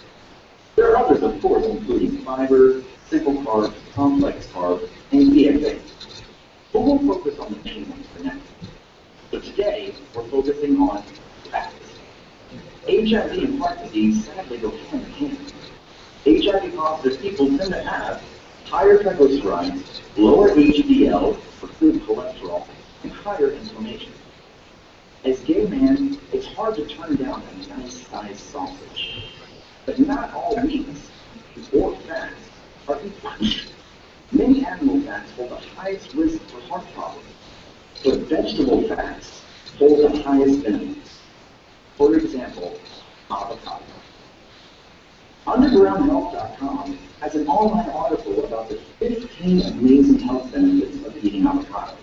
There are others, of course, including fiber, simple carbs, complex carbs, and DHA. But we'll focus on the main ones for now. So today, we're focusing on fats. HIV and heart disease sadly go hand in hand. HIV positive people tend to have higher triglycerides, lower HDL, or good cholesterol, and higher inflammation. As gay men, it's hard to turn down a nice sized sausage. But not all meats or fats are equal. Many animal fats hold the highest risk for heart problems, but vegetable fats hold the highest benefits. For example, avocado. UndergroundHealth.com has an online article about the 15 amazing health benefits of eating avocados.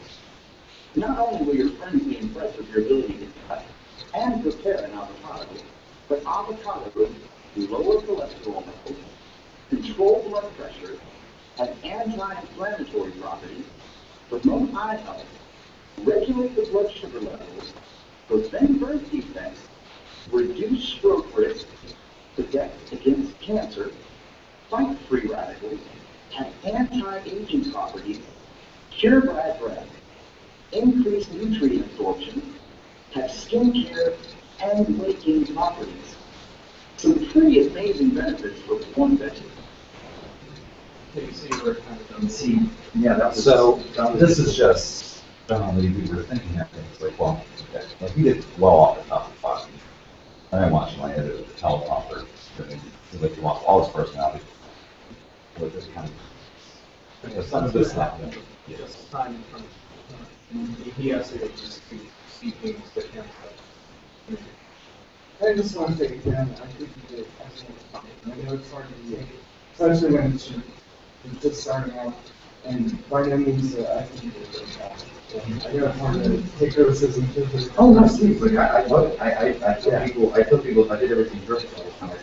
Not only will your friends be impressed with your ability to cut and prepare an avocado, but avocados lower cholesterol levels, control blood pressure, have anti-inflammatory properties, promote eye health, regulate the blood sugar levels, prevent birth defects, reduce stroke risk, protect against cancer, fight free radicals, have anti-aging properties, cure bad breath, increase nutrient absorption, have skin care, and weight gain properties. Some pretty amazing benefits for one vegetable. Okay, so you were kind of done. See, yeah, So, this is just, we were thinking that things like, well, okay, like he did well off the top of the five. And I watched my editor, the teleprompter, because like he wants all his personality. With this kind of, you know, some of this stuff. Just time in front of he has to just see things that him. I just want to say again, I think you did excellent job. I know it's hard to do, especially when it's just starting out. And by no means, I think you did a great job. I know it's hard to take criticism too. Oh, no, Steve, like, I tell people if I did everything perfect all the time.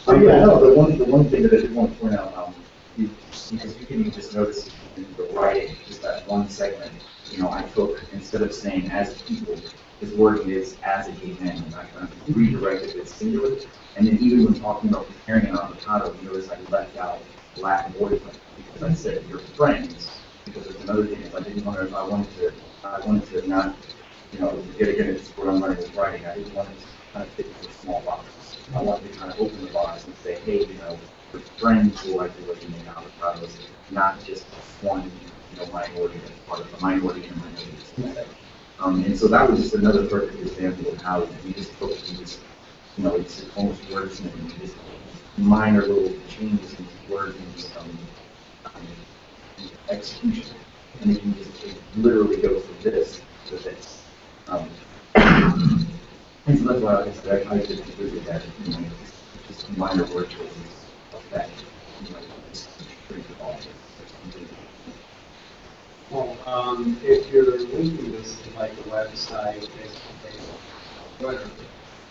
Oh, yeah, no, the one thing that I did want to point out, because you can just notice in the writing, just that one segment, you know, I took, instead of saying as people, his wording is as a gay man, and I kind of redirected it singular. And then even when talking about preparing an avocado, you notice I left out Latin boyfriend, because I said your friends, because there's another thing, I didn't want to, I wanted to not, you know, again, it's what I'm learning with writing, I didn't want it to kind of fit into a small box. I wanted to kind of open the box and say, hey, you know, for friends who like to look at avocados, not just one, you know, minority that's part of the minority and minority. And so that was just another perfect example of how we just took these, you know, it's almost wordsmithing, just minor little changes in wording, execution, and it can just literally go from this to this. And so that's why I said I did completely that, you know, just minor word choices affect, you know, it's pretty all. Well, if you're linking this to like a website, Facebook, whatever,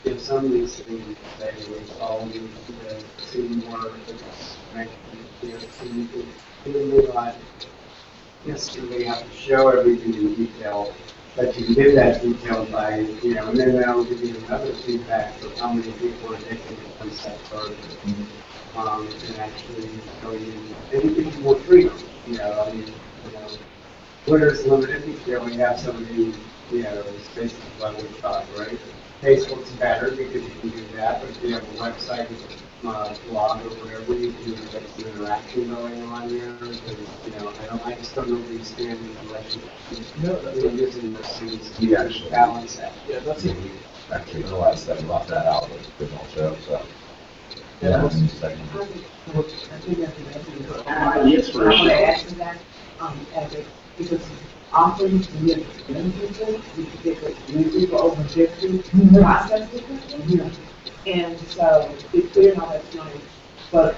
if some of these things say it's all you to see more, right? You know, so you can even realize, yes, you may have to show everything in detail, but you can give that detail by, you know, and then that'll give you another feedback of how many people are taking it one step further. and actually going in, and it gives you more freedom, I mean, Twitter's limited, we have so many, spaces like we talk, right? Facebook's better because you can do that, but if you have a website, blog or whatever, you can get some interaction going on there, and, I just don't know where you stand in relation to using those things We to actually- balance that. Yeah, that's it. Actually realized that we left that out of the original show, so. Yeah. That's a new segment. I think that's an excellent. Yes, for I want sure. to add to that, Epic, because often we have young people, we get the young people over 50 process differently. And so it's clear how that's nice. But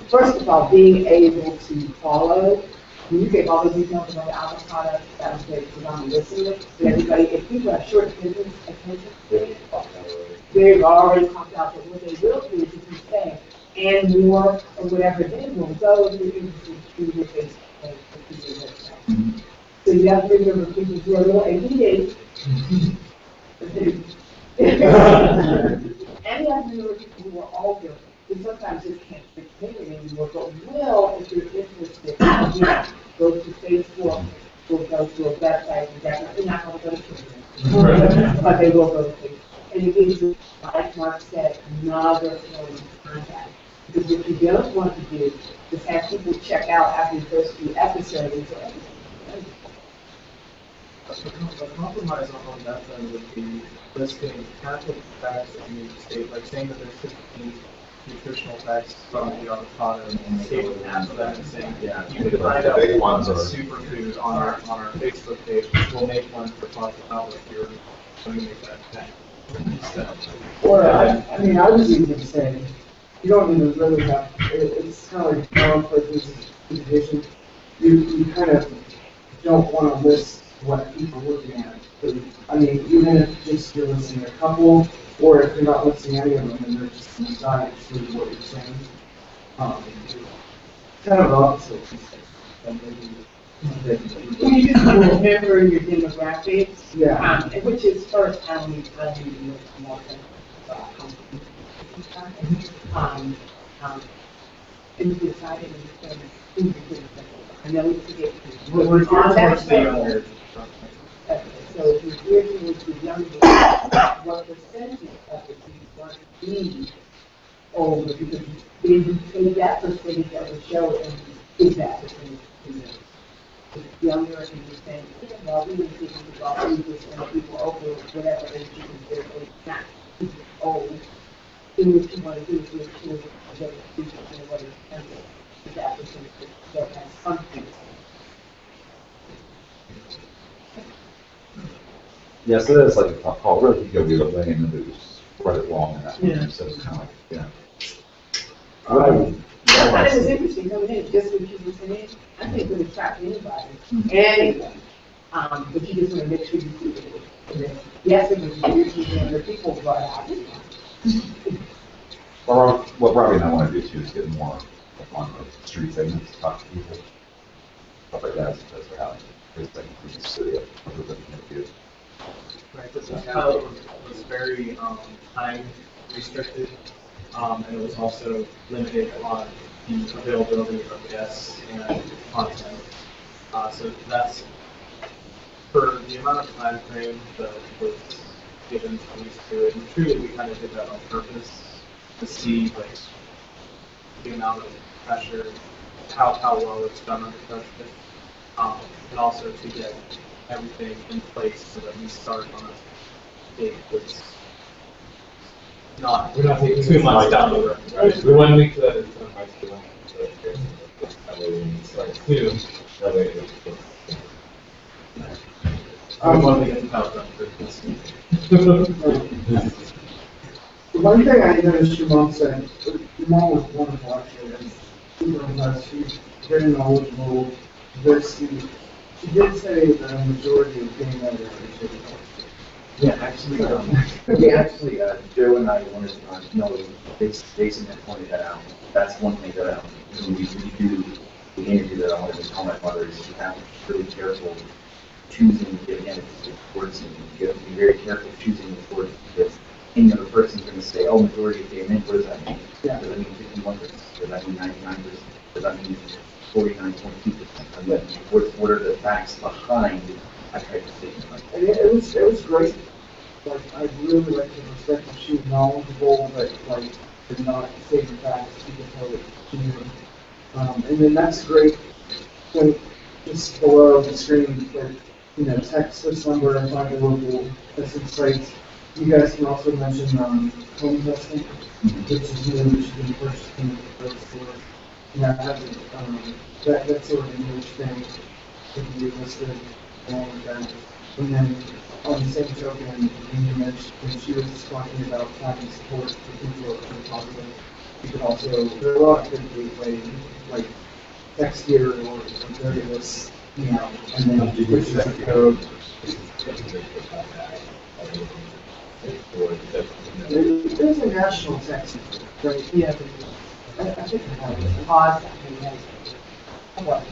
first of all, being able to follow, when you get all the details about the avocado, that was great because I'm listening to everybody. If people have short attention span, they've already popped out, but what they will do is if you say, and more, or whatever, then we'll go if you're interested in your Facebook. So you have to remember people who are a little ADD. And you have to remember people who are older, who sometimes just can't speak English anymore, but will, if you're interested, go to Facebook, or go to a website, and definitely not going to go to Twitter. But they will go to Facebook. And it gives you, like Mark said, another point of contact. Because what you don't want to do is have people check out after the first few episodes and say, The compromise on that then would be listing Catholic facts that you state, like saying that there's 15 nutritional facts from the avocado and stating half of that and saying, Yeah. you can find out The big one's ones a are- superfood on our Facebook page. We'll make one for Positive Outlook here. Let me make that fact. Or, I mean, I was even gonna say, you don't even really have, it's kind of like conflict with division. You kind of don't want to list what people are looking at. I mean, even if just you're listing a couple, or if you're not listing any of them and they're just inside to what you're saying. Kind of opposite. you just remember your demographics. Yeah. Which is first, I don't need to look more than, and you decided to spend who you're going to. I know we forget. We're On that towards the younger. Okay, so if you're geared towards the younger, what percentage of the people want to be older? Because then you take that percentage that would show and give that percentage to them. If it's younger and you're saying, yeah, well, we didn't think it was all 80% of people over whatever age you consider not old. Then what you want to do is make sure that people know what is that percentage that has something. Yes, it is like a tough call, really, you go the other way and then just spread it along in that way, Yeah. so it's kind of like, I thought it was interesting coming in, just what you were saying. I think it would attract anybody, anyone. But you just want to make sure you see it. Yes, it was interesting, and the people brought out. Or what Robbie and I want to do too is get more on the street segments, talk to people, stuff like that, that's what happens. It's like, we just study it, everybody can do. Right, this pilot was very time restricted, and it was also limited on the availability of guests and content. So that's, for the amount of time frame that was given to us to do it, and truly we kind of did that on purpose to see like the amount of pressure, how well it's done under pressure, and also to get everything in place so that we start on a date that's not We're not taking 2 months down the road. Right, we want to make sure that it's done by 2 months. That way when you start 2, that way it's. I want to get the pilot done for this week. The one thing I noticed your mom said, your mom was wonderful actually, and super impressed, she's very knowledgeable, very astute. She did say that the majority of game editors are shitty. Yeah, actually, Joe and I wanted to know, Jason had pointed that out. That's one thing that, when we do the interview that I wanted to tell my mother is you have to be really careful choosing, again, it's words, and you have to be very careful choosing the words because any other person's going to say, oh, majority of gay men, what does that mean? Yeah. Does that mean 51%? Does that mean 99%? Does that mean 49.2%? And then what are the facts behind that type of statement? Like, And it was great. Like, I really liked the perspective. She was knowledgeable, but like, did not say the facts. She could tell it she knew. And then that's great when just below the screen, that, you know, text this number and find the local testing sites. You guys can also mention home testing, which is new, which has been purchasing those stores. You know, having that sort of English thing could be listed along with that. And then on the same token, you mentioned when she was talking about finding support for people who are popular, you could also, there are a lot of good gateway, like text here or various, you know, and then push that code. There's a national text, right? Yeah. I think I have it. Pause. How about,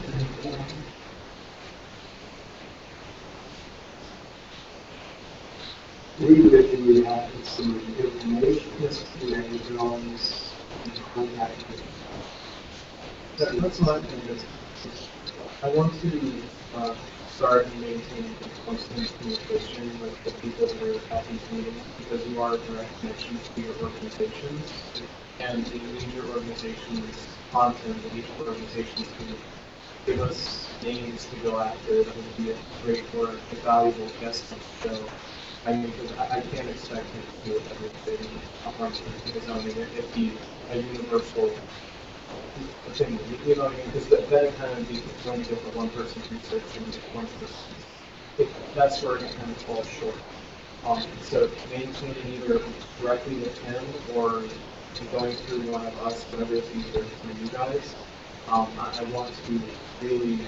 we would you have some information, you know, you can always contact me. That's my thing, is I want to start and maintain constant communication with the people that are at these meetings, because you are a direct connection to your organizations, and you need your organization's content, and each organizations can give us names to go after that would be a great or a valuable guest on the show. I mean, because I can't expect him to do everything 100%, because I mean, it'd be a universal opinion, you know what I mean? Because then it kind of be when you get the one person's research and one person, that's where it kind of falls short. So maintaining either directly with him or going through one of us, whatever is easier for you guys. I want to really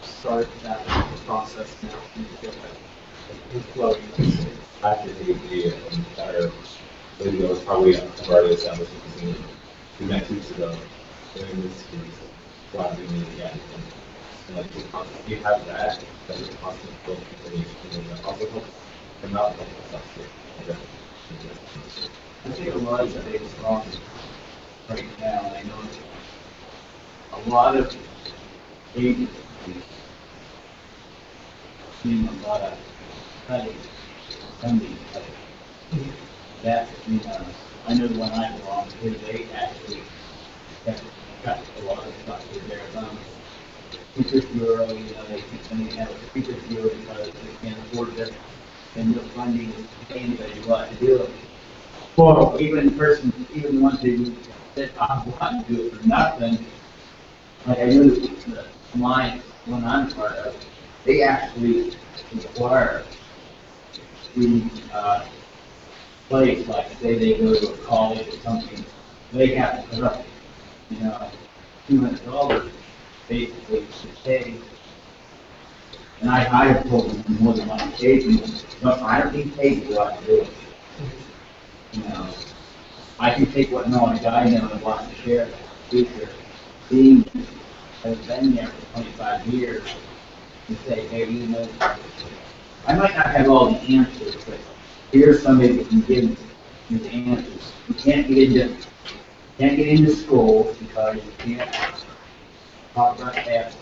start that process now and get that flowing. After the entire video was probably already established in 2 next weeks ago. During this series, glad we meet again. And like, you have that is a constant flow of information, and that also helps them out with stuff too. I think a lot of the biggest problem right now, I know a lot of agencies seeing a lot of cutting, funding cutting. That, you know, I know the one I belong to, they actually have cut a lot of stuff with their Super Bureau, you know, they have a Super Bureau because they can't afford to spend the funding to pay anybody what to do it. Or even the ones who said, I want to do it for nothing, like I know the mine, one I'm part of, they actually require the place, like say they go to a college or something, they have to put up, you know, $200 basically to pay. And I have told them more than one occasion, but I don't get paid for what I do. You know, I can take what knowledge I know and want to share it with the future. Being has been there for 25 years to say, hey, you know, I might not have all the answers, but here's somebody that can give you the answers. You can't get into school because you can't talk about that,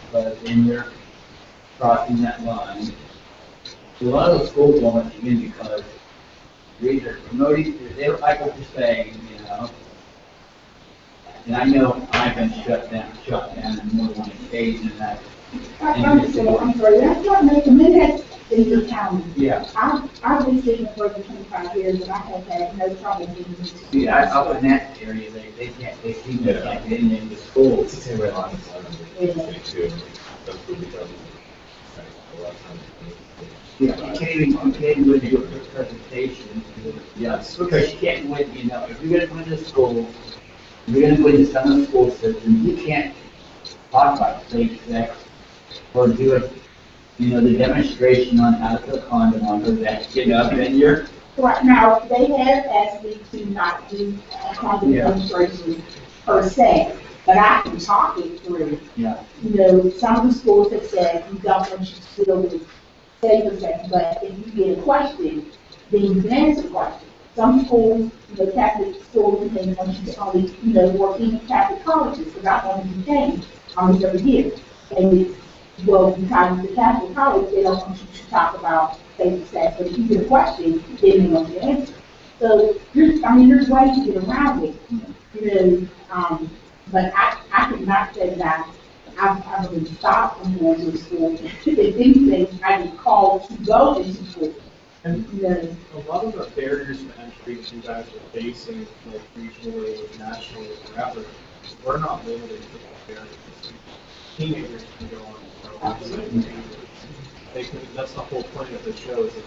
because then you're crossing that line. So a lot of those schools won't let you in because you're either promoting, they don't like what you're saying, you know. And I know I've been shut down on more than one occasion that. I'm sorry, that's not making me that in the county. Yeah. I've been sitting for over 25 years and I have had no trouble getting into school. See, up in that area, they seem to can't get into school. It's the same way on the side too. That's what we do. A lot of times. Yeah, you can't even win your presentation. Yes, because you can't win, you know, if you're gonna win the school, if you're gonna win some of the school system, you can't talk about safe sex or do it, you know, the demonstration on how to put a condom on her that, you know, then you're. Right now, they have asked me to not do a condom demonstration per se, but I can talk it through. Yeah. You know, some of the schools have said you don't want you to still with safer sex, but if you get a question, then you can answer the question. some schools, Catholic schools and things, want you to only, work in Catholic colleges, because I want to be changed almost every year. And it's, well, because the Catholic college, they don't want you to talk about faith and sex, but if you get a question, they don't want you to answer. So there's ways to get around it, but I could not say that I've been stopped from going to school. If anything, I get called to go into school. And a lot of the barriers to entry that you guys are facing, like regionally, nationally, wherever, we're not limited to the barriers. Teenagers can go on our website. That's the whole point of the show, is that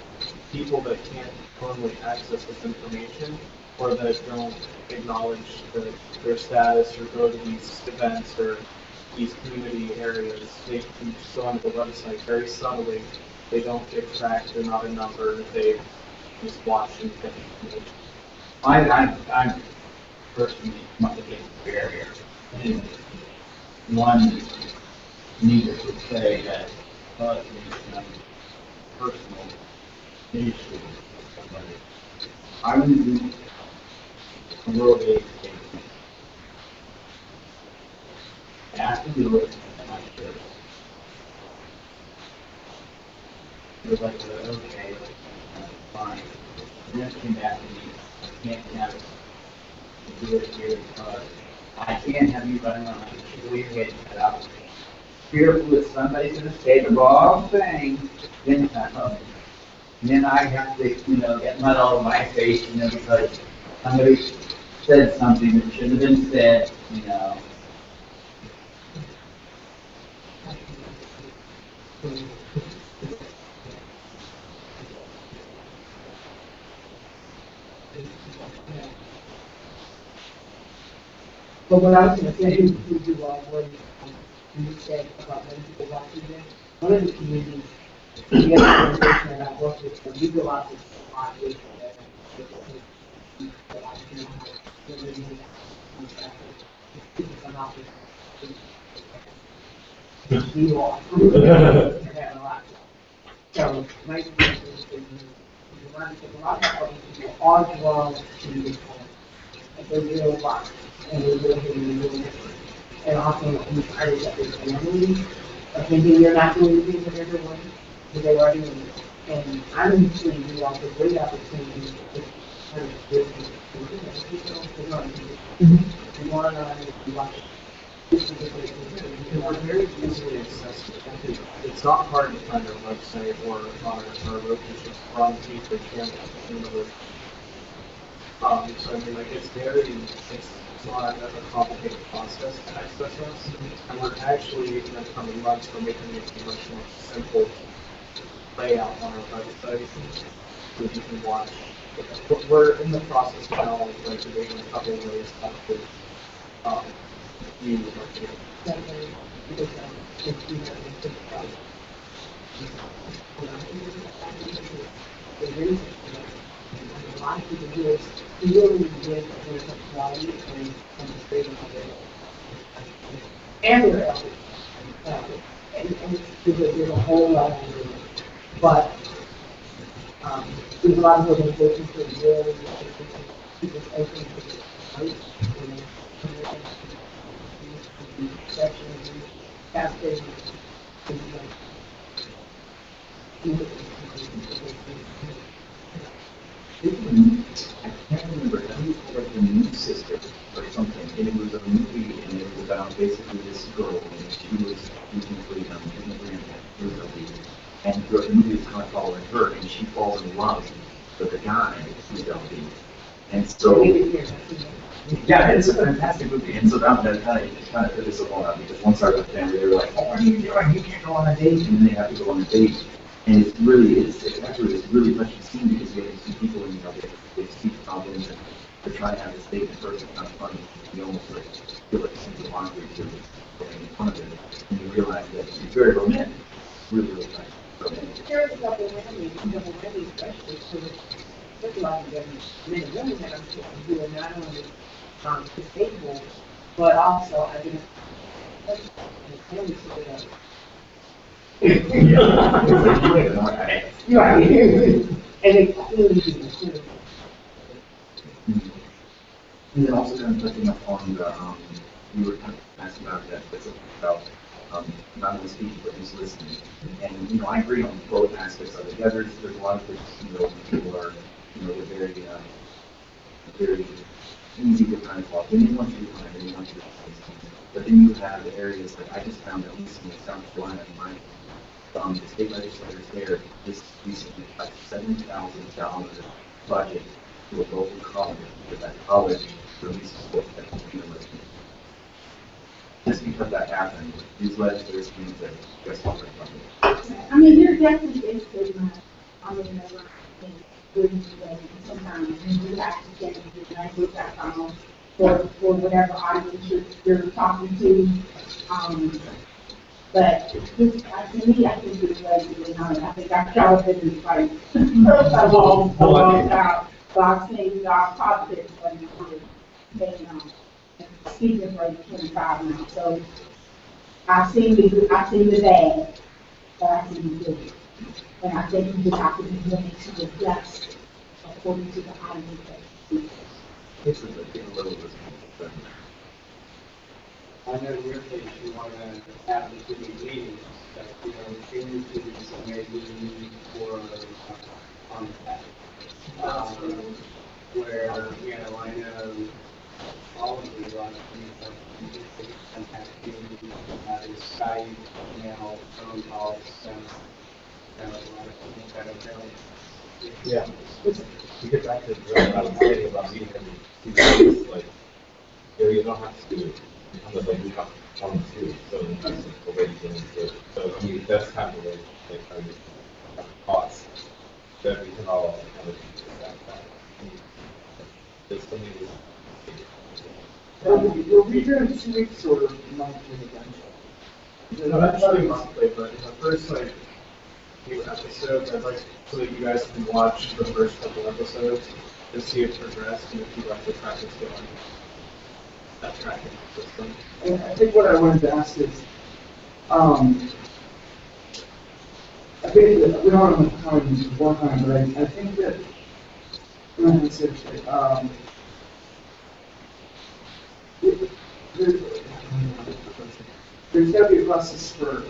people that can't normally access this information, or that don't acknowledge their status, or go to these events, or these community areas, they can just go onto the website very subtly. They don't get tracked, they're not a number, they just watch and get information. I'm personally come up against the barrier. And one needless to say that caused me some personal issues. I was in a rural age station. After we looked at my church, it was like, okay, fine. And then it came back to me, I can't have it do it here because I can't have you running around like a cheerleader cut out. Fearful that somebody's going to say the wrong thing, then I have to, get mud all over my face, because somebody said something that shouldn't have been said, But what I was going to say is, when you said about many people watching this, one of the communities, the other organization that I work with, the legal office, we all approve that a lot. So, my experience is a lot of people are drawn to this point. Like they really watch, and they really and often encourage that their family of thinking you're not doing the things that they're doing, but they are doing it. And I'm usually we offer great opportunities to kind of business. We want to watch this particular thing. And we're very easily accessible. It's not hard to find our website or our location. We're on the channel. So it's not a complicated process to access us. And we're actually, in the coming months, we're making it a much more simple layout on our website so that you can watch. We're in the process now of creating a couple of ways to view our video. A lot of people do is really good their sexuality and demonstrating how they're and their health. And there's a whole lot of it. But there's a lot of organizations that really keep us open to the right, sections, cascades, things I can't remember, I think it was like The New Sister or something, and it was a movie, and it was about basically this girl, and she was losing freedom, and the movie is kind of following her, and she falls in love with a guy who's LD. And so, yeah, it's a fantastic movie, and so that kind of put this up on that, because once our family, they were like, oh, what are you doing? You can't go on a date, and then they have to go on a date. And it's actually really touching scene because you have to see people and they speak problems and they're trying to have this date in person. It's kind of funny. You almost like feel like something wrong with you going in front of it, and you realize that it's very romantic. Really nice. Romantic. There is double whammy, especially there's a lot of men and women that I'm sure who are not only disabled, but also Right. And they clearly do. And then also kind of touching up on the, you were kind of asking about that, about, not only speaking, but just listening. And, I agree on both aspects of it. Yeah, there's a lot of things, people are, they're very easy to kind of talk. Then you want to be kind, and you want to do things. But then you have the areas like I just found, at least in South Carolina, the state legislators there just recently cut $7,000 budget to a local college, because that college releases books that computer literacy. Just because that happened, these legislators think that just not very funny. I mean, you're definitely educating on the number and doing today. Sometimes you do have to change your language.com for whatever audience you're talking to. But this, to me, I think it's really not. I think our Jonathan is like a long time. So I'm saying, our politics are good. And speaking for 25 now. So I've seen the bad, but I've seen the good. And I think you just have to be willing to adjust according to the audience that you see. It's a little bit. I know in your case, you want to have the community meetings, that, senior students that maybe need for contact. Where, I know all of the lot of contact community, Skype, email, phone calls, a lot of things that are very. Yeah. To get back to what I was saying about meeting every 2 days, like, you don't have to do it unless like we have one or two, so that's already doing it. So I mean, that's kind of like trying to have costs that we can all kind of that. Just something Will we do in 2 weeks or monthly again? No, actually monthly, but in the first few episodes, I'd like so that you guys can watch the first couple episodes and see it progress and if you like the track it's going. That tracking system. And I think what I wanted to ask is, I think that we don't have enough time to work on it, but I think that there's got to be a process for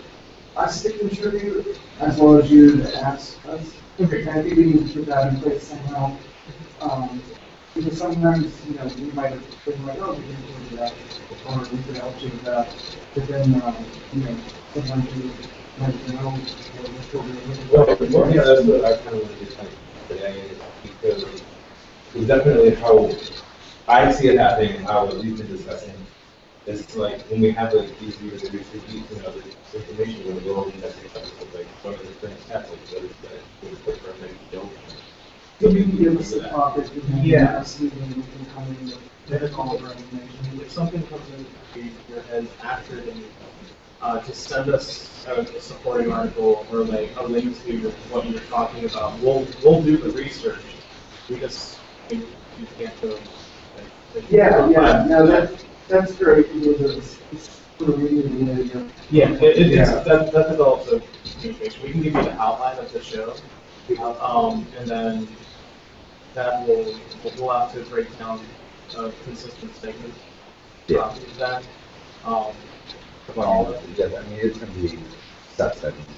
us to contribute as well as you to ask us. Okay. And I think we need to put that in place somehow. Because sometimes, we might have been like, oh, we can do that, or we could help you with that. But then, sometimes you might know, we're still doing it. Well, yeah, that's what I kind of wanted to say today, because it's definitely how I see it happening and how we've been discussing. It's like when we have like these videos, this information when we go over the next episode, like what are the current stats, like what is the perfect build. So you can give us the topic, and then Yeah. us leaving, we can come in with all of our information. If something comes into your head after the meeting, to send us a supporting article or like a link to what you're talking about. We'll do the research. We just you can't go. Yeah, no, that's great, because it's for reading, Yeah, that develops a communication. We can give you the outline of the show, and then that we'll have to break down a consistent segment. Yeah. That Well, yeah, I mean, it's going to be set segments.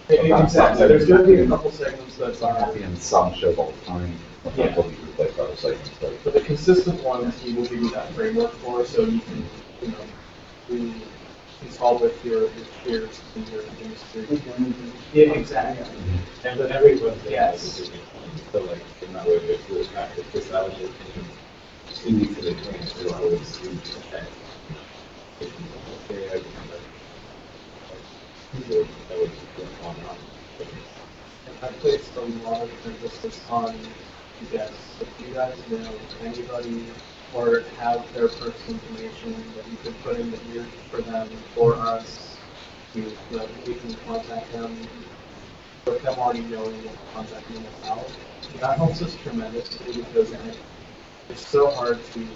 exactly. There's going to be a couple segments that It's not going to be in some shows all the time. Yeah. Will be replaced by other segments, but But the consistent ones, we will give you that framework for, so you can, install with your peers in your industry. Yeah, exactly. And then everyone, Yes. so like, in that way, if we're practice this out, in 2 weeks of the training, so I would see that. That would go on and on. I placed a lot of emphasis on yes. If you guys know anybody or have their personal information that you could put in the ear for them or us, so that we can contact them with them already knowing what to contact them about. That helps us tremendously because it's so hard to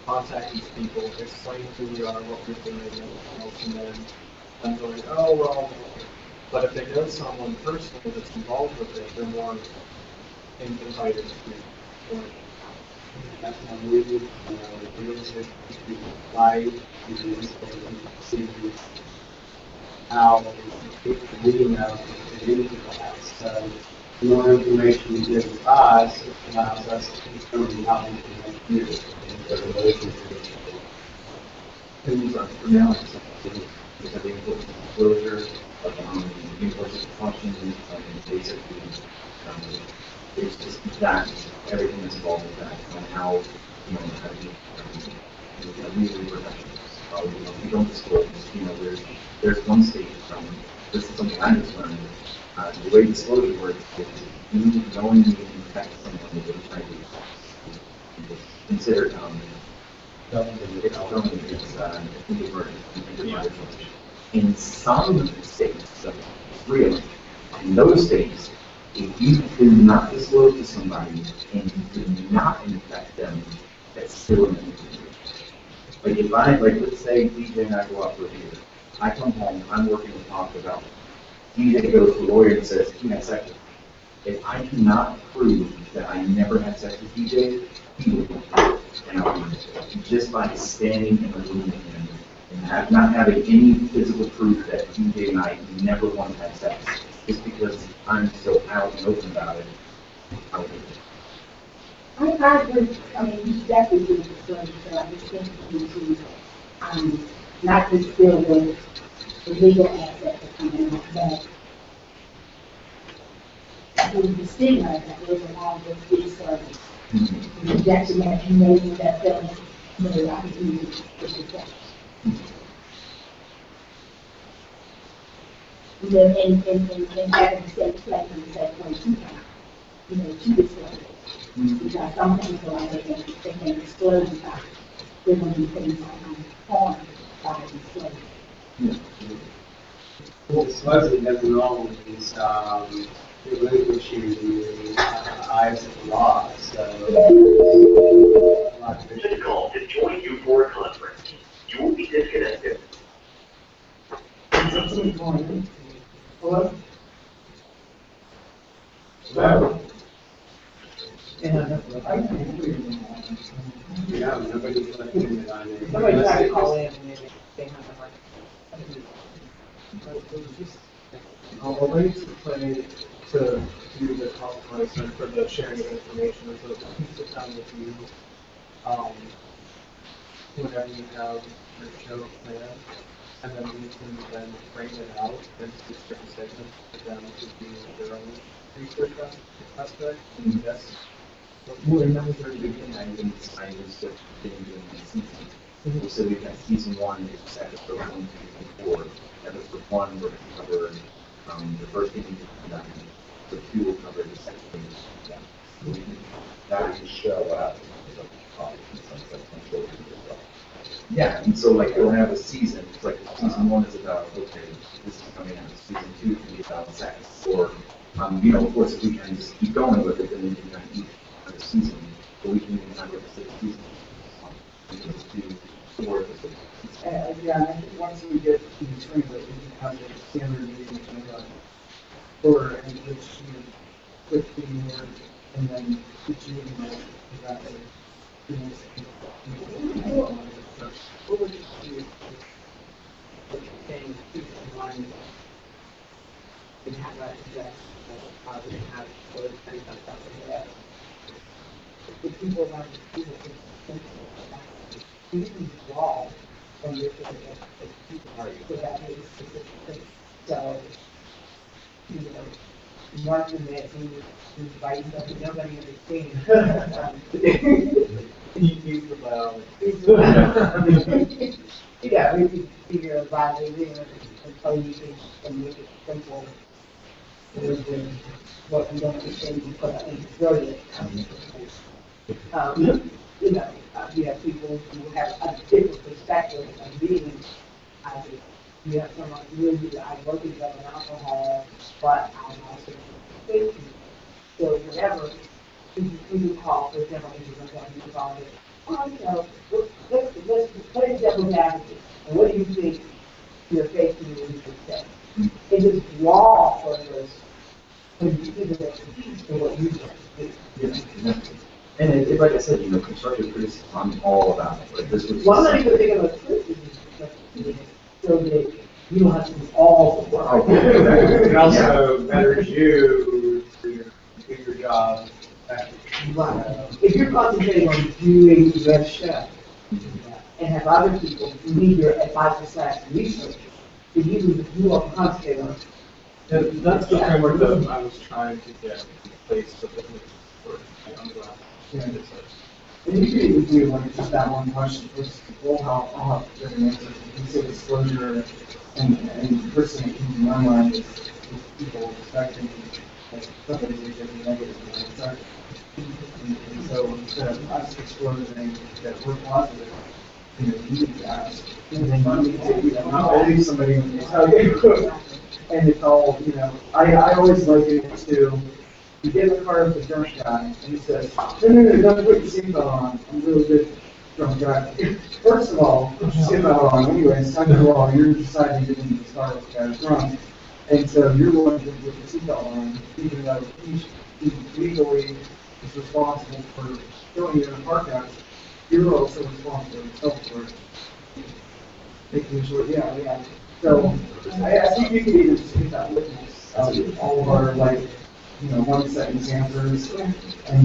contact these people, explain who we are, what we're doing, and everything else, and then I'm going, oh well. But if they know someone personally that's involved with it, they're more invited to join. That's one reason, deals with life, see how we know anything else. So the more information you give us, it allows us to determine how we can make it. Things are for now, because the important disclosure, important functions, and basically, it's just that, everything that's involved with that, and how, how to be, legally professional. If you don't disclose, there's one state from, this is something I just learned, the way disclosure works is you knowingly infect someone with HIV. It's considered, it's felony, in some states, so really, in those states, if you do not disclose to somebody and you do not infect them, that's still an injury. Like if let's say DJ and I go out for a beer, I come home, I'm working with Tom about, DJ goes to the lawyer and says, he had sex with me. If I cannot prove that I never had sex with DJ, he will go and I'll be just by standing in the room with him and not having any physical proof that DJ and I never once had sex, just because I'm so out and open about it, I would do it. I agree. I mean, you definitely do the story, so I just think you need to, not just feel the legal aspect of coming out, but the stigma that goes along with these stories. The rejection that you made with that film, maybe I could do this rejection. And having the same place in the same way too, to disclose it. Because some things are like they can disclose about there will be things on by disclosure. Well, disclosing nothing wrong with these, relinquishing the eyes of the law, so. This call to join you for a conference. You will be disconnected. Hello? Yeah, nobody's looking at it. Somebody tried to call in and they had a hard a way to play to do the compromise and for the sharing of information is a piece of time with you whenever you have your show planned, and then we can then break it out into certain segments for them to do their own research aspect. Yes. Well, remember at the beginning, I was just getting doing my season. So we had season 1, it's episode 1, 2, and 4. Episode 1 will cover the first thing we done. So 2 will cover the second thing. Yeah. So we can, that would show up. Yeah, and so like we'll have a season. It's like season 1 is about, okay, this is coming out. Season 2 can be about sex. Or, of course, if we can just keep going with it, then we can each other season. But we can even have a 6 season. We can just do 4 episodes. Yeah, I think once we get to the swing of it, we can have the standard meetings or and which you quickly more and then which you know that what would you do what you're saying keep in mind and have that positive habit or any kind of stuff like that. The people around the people can you can draw from your people so that makes specific things. So, marking that you invite something nobody understands. Use the biology. Yeah, we can figure out biology and so you can make it simple. What we don't understand, you put up in brilliant. You have people who have a different perspective of being addict. You have someone really, I work with an alcohol, but I'm also safety. So whatever, we can call, for example, if you're going to call it, let's play devil's advocate. And what do you think your faith community would say? It is raw for this when you see the expertise in what you do. And like I said, constructive criticism, I'm all about it, but this was. Well, I'm not even thinking of criticism, so that you don't have to do all the work. It also betters you to do your job. If you're concentrating on doing the best chef, and have other people who need your advice / research, then you are concentrating on. And that's the framework that I was trying to get in place for the for I'm glad. And you can even do like just that one question first, I'll have different answers. You can say disclosure, and the person that comes to my mind is people expecting like something to be negative. And so instead of us disclosing that we're positive, you need to ask. And then you need to, not only somebody when they tell you, and it's all, I always like it to, you get in the car with the drunk guy, and he says, no, don't put your seatbelt on, I'm really good drunk guy. First of all, put your seatbelt on anyways, second of all, you're deciding to get into the car with the guy drunk, and so you're willing to put your seatbelt on, even though he legally is responsible for throwing you in a park house, you're also responsible yourself for making sure, yeah. So, I think you could even see that witness, all of our, 1 sentence answers, and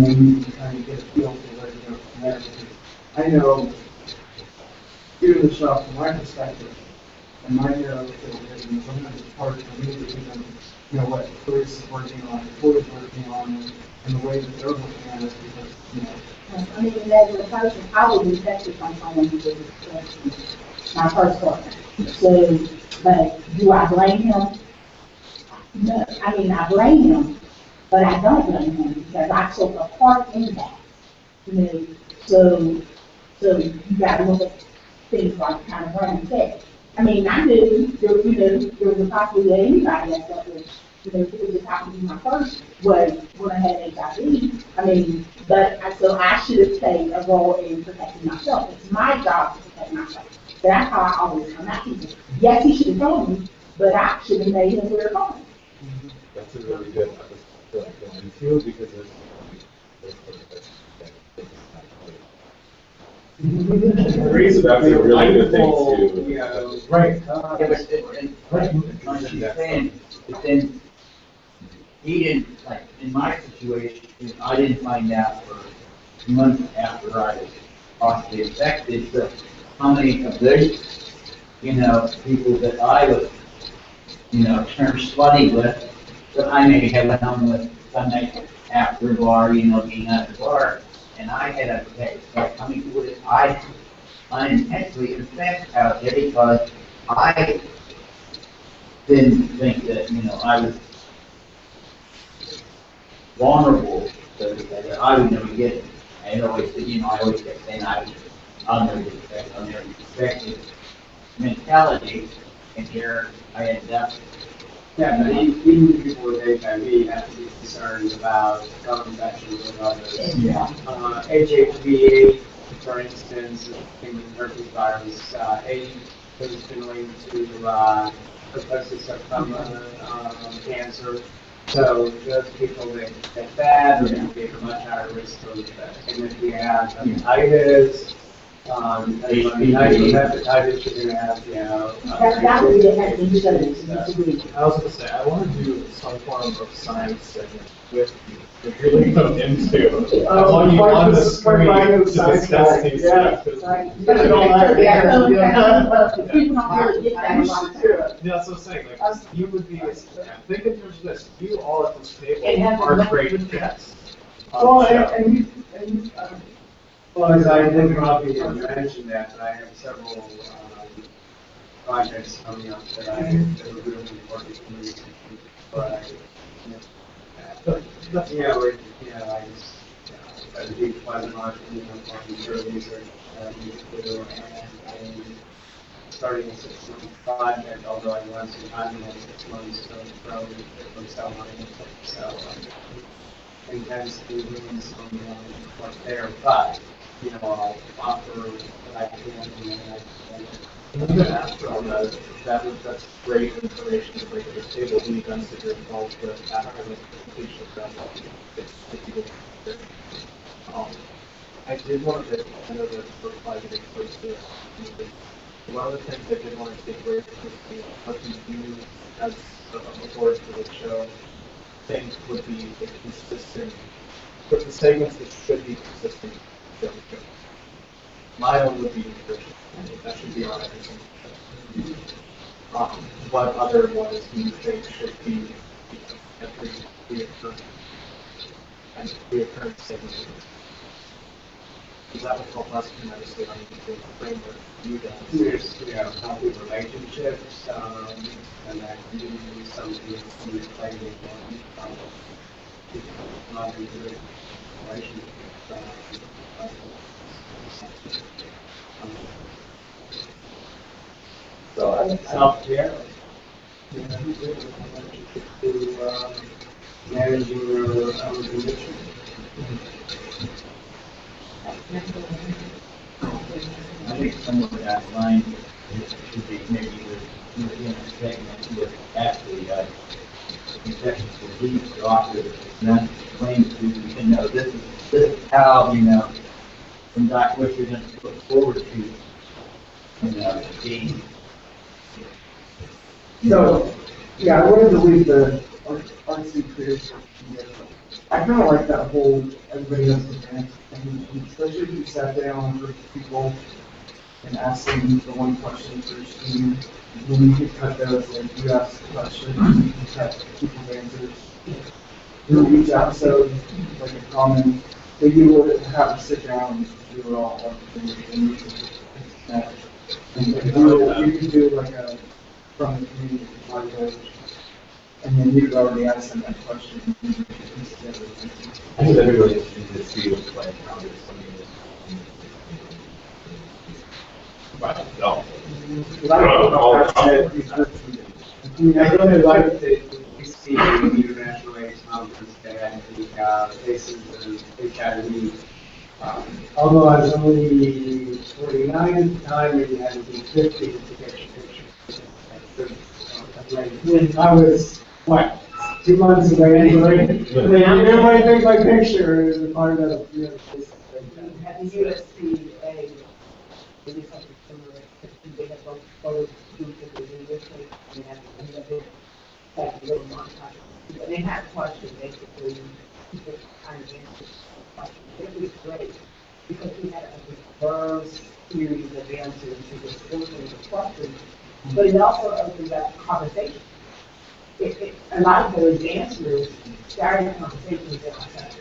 then you can kind of get a feel for where to go from there. I know, doing the shop from my perspective, and my narrow filter, sometimes it's hard for me to even, what Chris is working on, Floyd's working on, and the way that they're looking at it, because, I mean, as a person, I would be affected by someone who did this, my first partner. So, but do I blame him? No, I mean, I blame him, but I don't blame him because I took a part in that. So you gotta look at things like kind of running test. I mean, I knew, there was a possibility that anybody else up with, it just happened to be my first was when I had HIV. I mean, so I should have played a role in protecting myself. It's my job to protect myself. That's how I always come at people. Yes, he should have told me, but I should have made him wear a phone. That's a really good feel because there's that's a really good thing too. Right. Yeah, but then he didn't, like, in my situation, I didn't find out for months after I was possibly infected, so how many of those, people that I was, turned slutty with, that I maybe had went on with Sunday after the bar, being at the bar, and I had I unintentionally infect out there because I didn't think that, I was vulnerable, so to say, that I would never get it. I always kept saying I'll never get infected, I'll never get infected mentality, and here I ended up. Yeah, but even people with HIV have to be concerned about co-infections with others. Yeah. HHV, for instance, human herpes virus, AIDS has been linked to herpes sarcoma, cancer. So those people that get that are going to be at a much higher risk of that. And if you have hepatitis, hepatitis, you're going to have, That would be the head of I was going to say, I want to do some form of science segment with you. If you're really come into, I want you on the screen to discuss these stuff. Yeah, so I'm saying, you would be, think in terms of this, you all at this table are great guests. Well, as I think Robbie mentioned that I have several projects coming up that are really important to me. But I do quite much, on research and I'm starting a 6-month project, although I want some time in 6 months to grow from cell line. So intensely doing some work there, but I'll offer what I can. I'm going to ask for all that. That's great information to bring to the table. The events that you're involved with after the completion of that, I did want to, I know that we're probably getting close to, one of the things I did want to take away from this, what you do as a board for the show, things would be a consistent, but the segments that should be consistent. Show. My own would be nutrition. That should be on everything. What other ones do you think should be every reoccurring segment? Because that would help us tremendously on the framework you guys. There's, healthy relationships, and that can be something from the play not be good relationships. So, self-care, to, managing your condition. I think some of that line should be maybe within a segment with actually, infectious disease doctor, not explain to, this is how, from Doc, what you're going to look forward to, being. So, yeah, I wanted to leave the RC creation. I kind of like that whole everybody has to dance thing, especially if you sat down with people and asked them the one question for each team. When you could cut those, and you ask the question, you can cut people's answers. In each episode, like a common, that you would have to sit down and do it all. And you can do like a from the community like and then you've already asked them that question. I think that'd be really interesting to see what's like how there's something I really like that we see in the International AIDS Conference that the cases of HIV. Although I was only 49 at the time, maybe I was 50 to get your picture. When I was, 2 months away anyway. Everybody took my picture as a part of At the USCA, they did something similar. They had both photos that they did this week, and they had a little montage. But they had questions, basically, people kind of answered questions. It was great, because we had a diverse series of answers to this series of questions, but it also opened up conversation. A lot of those answers started conversations in ourselves.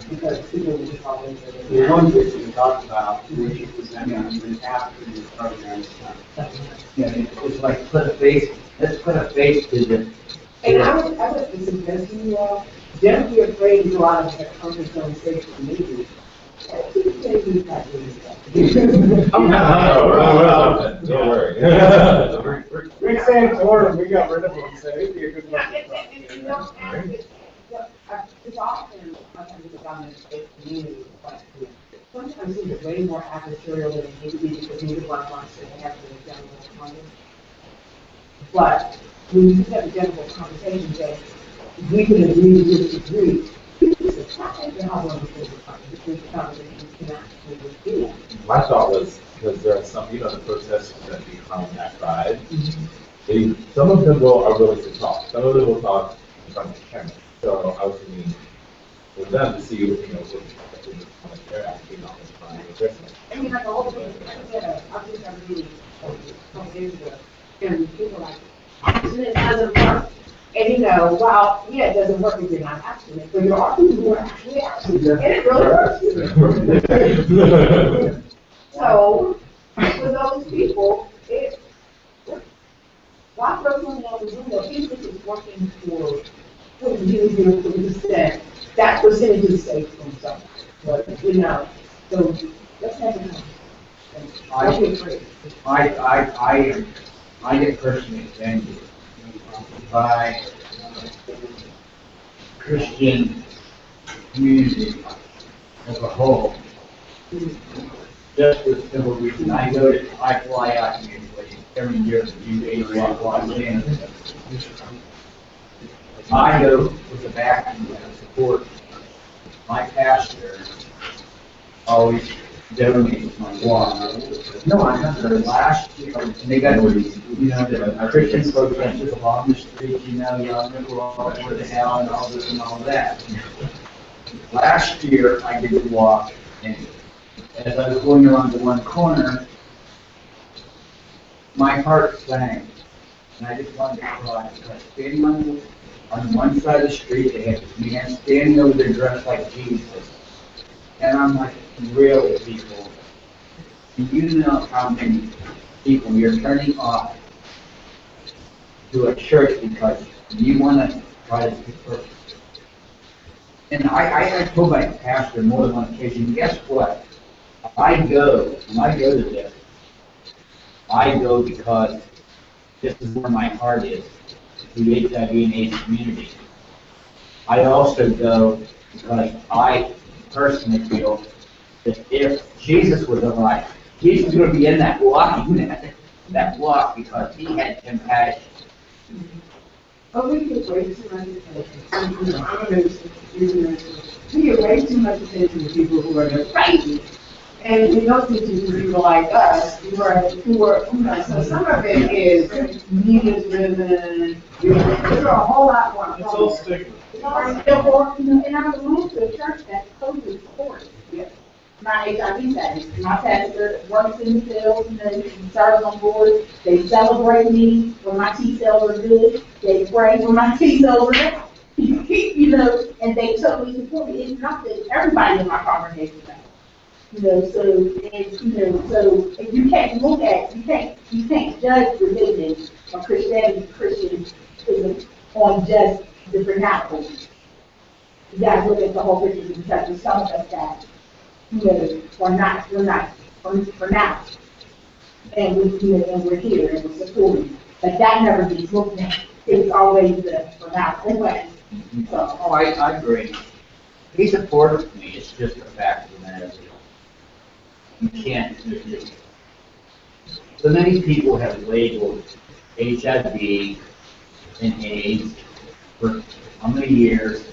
Because people were just always the one thing we talked about, which you presented even after the program started. Yeah, it's like let's put a face to the. And I would suggest to you all, don't be afraid to go out of the comfort zone and say to me, don't worry. We said Florida, we got rid of them, so it'd be a good one. It's often, sometimes it's on the community, but sometimes it's way more adversarial than it needs to be because neither one wants to have the general conversation. But when you have a general conversation that we can agree to disagree, it's not how well the conversations can actually do. My thought was, because there are some, the protests that become that pride, some of them are willing to talk. Some of them will talk in front of the camera. So I was thinking, with them to see, what they're actually not trying to address it. I mean, like the whole thing, I was just at a meeting a couple days ago, and people were like, it doesn't work. And well, yeah, it doesn't work if you're not abstinent, but there are people who are actually abstinent, and it really works. So, for those people, one person on the window, even if it's working for 0.00%, that percentage is safe from something. But, so let's have it. I get personally offended by Christian community as a whole. Just for the simple reason, I fly out usually every year to do 8 o'clock Los Angeles. I go with the backing and support my pastor always donate my walk. No, I have The last year, and they got, the Christian protesters along the street, yelling at all over the hell and all this and all that. Last year, I did the walk, and as I was going around the one corner, my heart sank, and I just wanted to cry, because standing on one side of the street, they had this man standing over there dressed like Jesus. And I'm like, really, people? Do you know how many people you're turning off to a church because you want to try to be perfect? And I told my pastor more than one occasion, guess what? When I go to this, I go because this is where my heart is, the HIV and AIDS community. I also go because I personally feel that if Jesus was alive, Jesus was going to be in that walk, because he had compassion. But we get way too much attention. I'm a minister, we get way too much attention to people who are just crazy. And we don't see people like us who are, so some of it is media driven, there's a whole lot more. It's all stigma. And I belong to a church that totally supports my HIV status. My pastor works in the field, he serves on board. They celebrate me when my T cells are good. They pray when my T cells are down. And they totally support me. It's not that everybody in my congregation does. So if you can't look at, you can't judge religion or Christianism on just the vernacular. You gotta look at the whole picture because some of us that, we're not, for now. And we're here and we're supporting. But that never gets looked at. It's always the vernacular way. So. Oh, I agree. He supported me, it's just a fact of the matter. You can't, so many people have labeled HIV and AIDS for how many years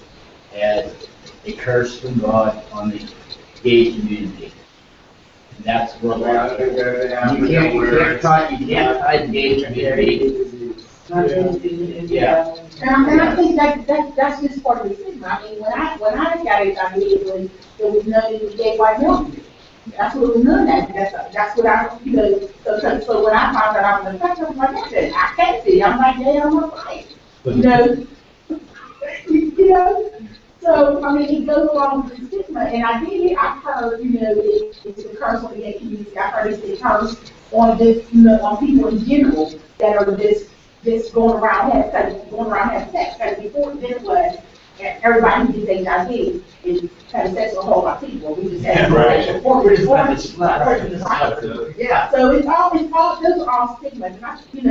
as a curse from God on the gay community. And that's what you can't tie the gay community. Yeah. And I think that's just part of the stigma. I mean, when I got HIV, it was known as gay white male. That's what it was known as. That's what I, so when I found out I was infected, I was like, I can't see. I'm not gay, I'm not white. So, I mean, it goes along with the stigma, and I've heard, it's a curse on the gay community. I've heard it's a curse on this, on people in general that are just going around having sex. Because before then it was, everybody who gets HIV is having sex with a whole lot of people. We just have yeah. So it's all, those are all stigmas, and that would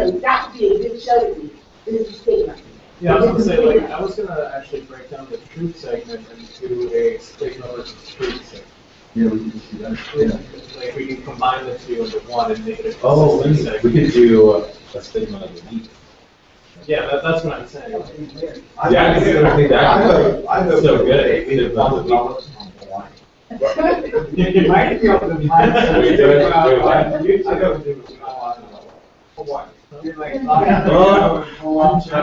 be a good show to me. This is stigma. Yeah, I was gonna say, I was gonna actually break down the truth segment into a stigma versus truth segment. Yeah, we can see that. Yeah. Like, we can combine the two into one and make it a Oh, truth we segment. could do a statement of the week. Yeah, that's what I'm saying. Yeah, I think that I is so good. We did about the week. You might be able to find some. We do it. I don't do it. For what? You're like, I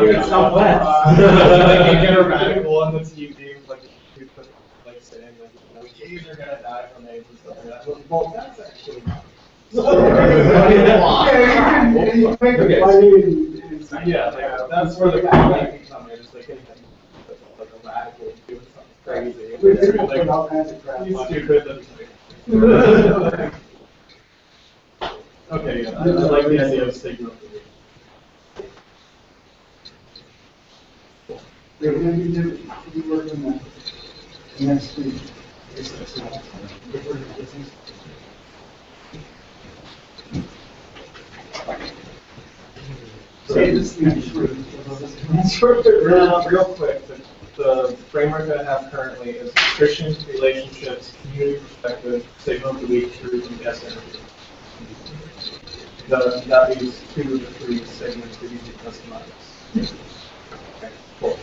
do it Southwest. Like, you get a radical one that's you being like saying like, gays are gonna die from AIDS and stuff like that. Well, that's actually not. Yeah, like, that's where the comedy can come in. It's like anything, like a radical doing something crazy. You stupid. Okay, yeah, I like the idea of stigma. We're going to be working on that next week. Real quick, the framework that I have currently is Christian relationships, community perspective, stigma of the week, truth, and guest interview. That leaves 2 of the 3 segments that you can customize. Okay, cool.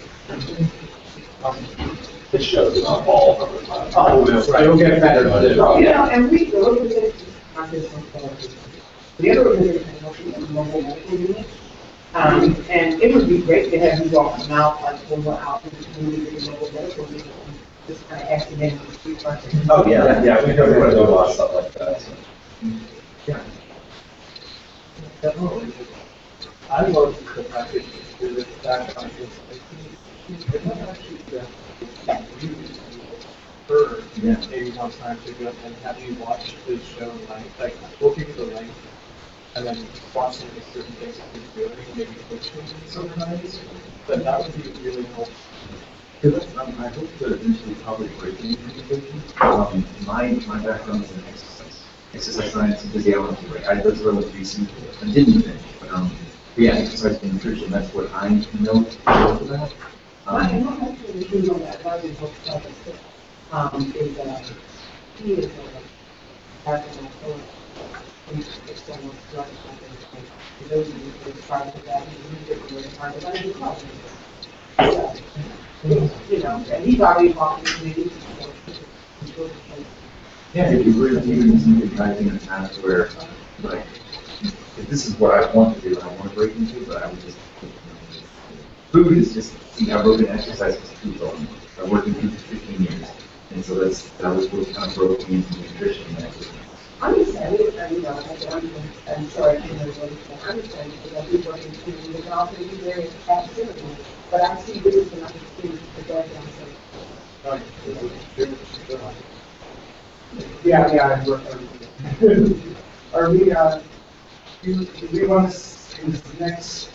It shows it on all of the time. Oh, it'll get better. You know, and we, the organization, not this one, the other organization, is mobile medical unit. And it would be great to have you all come out, like, when we're out in the community, with mobile medical unit, just kind of accidentally the street front. Oh, yeah, yeah, we know a lot of stuff like that, so. I love the fact that you do that on this. It's not actually that you heard maybe one time to go and have you watch the show like we'll give you the link and then watch some of the certain things that you're doing, maybe coaching sometimes. But that would be really helpful. I hope to eventually probably break into communication. My background is in exercise science and physiology, right? I was relatively recent and didn't finish, but yeah, exercise and nutrition, that's what I know about. I don't actually do know that, I was hooked up with, he is a, having a someone drug company, for those of you who are trying to that, he's really hard to do coffee. You know, and he's already walking to me. Yeah, if you really even see the guys in the past where, like, if this is what I want to do, I want to break into, but I would just, food is just, see, I wrote an exercise for food on. I worked in food for 15 years, and so that was what kind of broke me into nutrition and exercise. I'm excited, you know, I'm sorry, I can't remember, I'm excited because I've been working too, we can also be very academic, but I see this as an opportunity to get down some. Yeah, I work everything. Are we, do we want to, in the next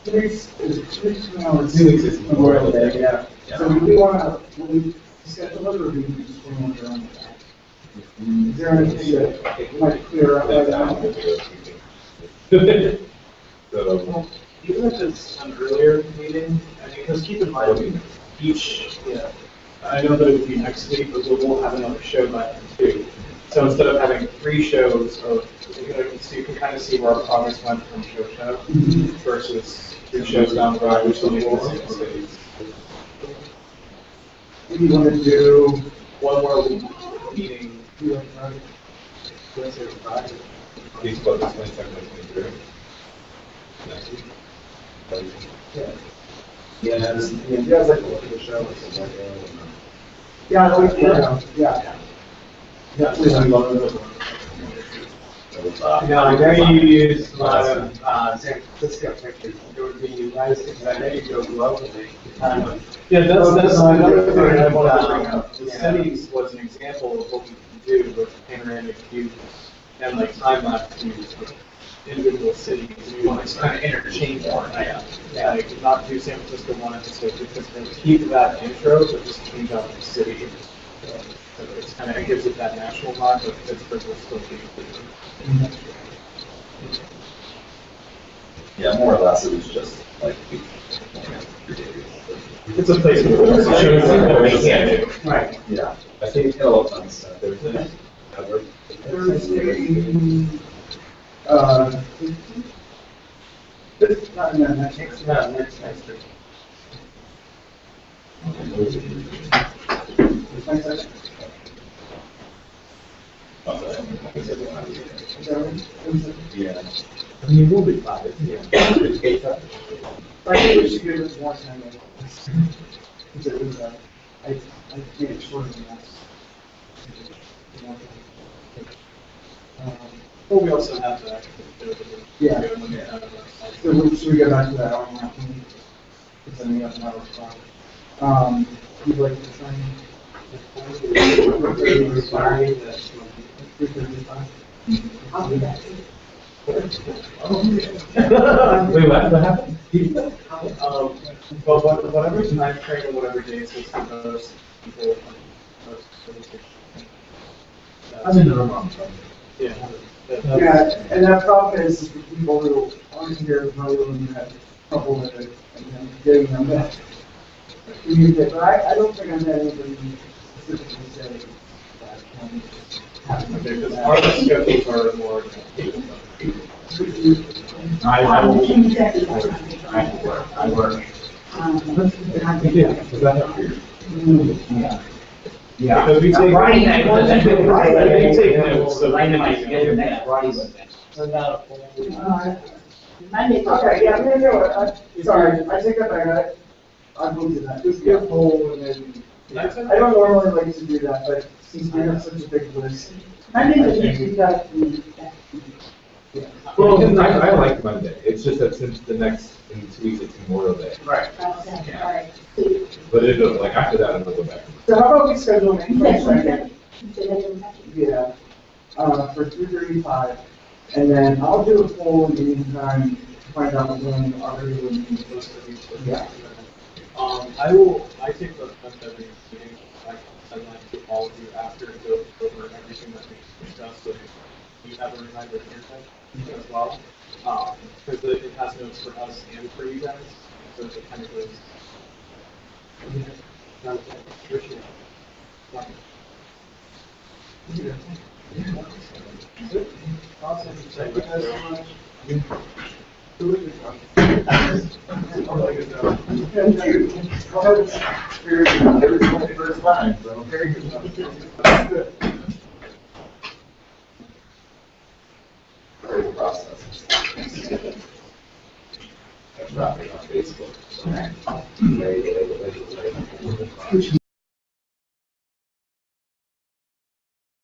2 weeks, is it 2 weeks from now? Or 2 weeks is Memorial Day, yeah. So do we want to, will we schedule it, or do we just want to run with that? Is there anything that might clear up right now? So, Even if it's an earlier meeting, I mean, because keep in mind, I know that it would be next week, but we'll have another show by then too. So instead of having 3 shows of, so you can kind of see where our progress went from show to show versus 3 shows down the road, which will be the same cities. Maybe you want to do One more meeting. please vote this 22nd, 23rd. Next week. Yeah, you guys like to look at the show or something like that. Yeah, I like, yeah. Yeah, please, I'm going to. You know, I know you use a lot of, San Francisco pictures, it would be nice if I know you go globally. Yeah, that's another thing I wanted to bring Um, up. The cities was an example of what we can do with panoramic views and like time-lapse views with individual cities. We want to kind of interchange more. Like not do San Francisco one episode, just keep that intro, but just change out the city. So it's kind of, it gives it that national vibe, but Pittsburgh will still be. Yeah, more or less, it was just like, It's a place where it shows what we can do. Right. yeah, I think it had a lot of fun stuff. Thursday, next week. Yeah. I mean, we'll be fine. I think we should give it more time. Because it was, I made it shorter than that. Well, we also have that. Yeah. So should we go back to that hour and a half meeting? Because then we have an hour to you'd like to try I'll do that. Wait, what happened? Well, whatever time frame or whatever days is the most people. I'm in the room. Yeah. Yeah, and that problem is for people who aren't here, probably looking at trouble with it, getting them back. But I don't think I'm had anybody specifically say that. Okay, because our schedules are more. I Exactly. work. Yeah, does that help you? Yeah. Because we take. Friday night was a good Friday, we take notes, so. Friday night, schedule next Friday was that. So not a full. Monday. Okay, yeah, no, no, sorry, I take that back, I will do that, just give poll and then, I don't normally like to do that, but since we have such a big list. Monday was next week, Well, I like Monday, it's just that since the next, in 2 weeks, it's Memorial Day. Right. Alright. But it, like, after that, I'm gonna go back. So how about we schedule an Yes, in-person Wednesday. Yeah, for 3:35, and then I'll do a poll in the meantime to find out when our regular meeting is for each of Yeah. I take the every meeting, I send that to all of you after and go over everything that we discussed, so you have a reminder in your head as well. Because it has notes for us and for you guys, so it kind of goes. Awesome, thank you guys so much. First time, so very good. Very process. That's wrapping on Facebook. So,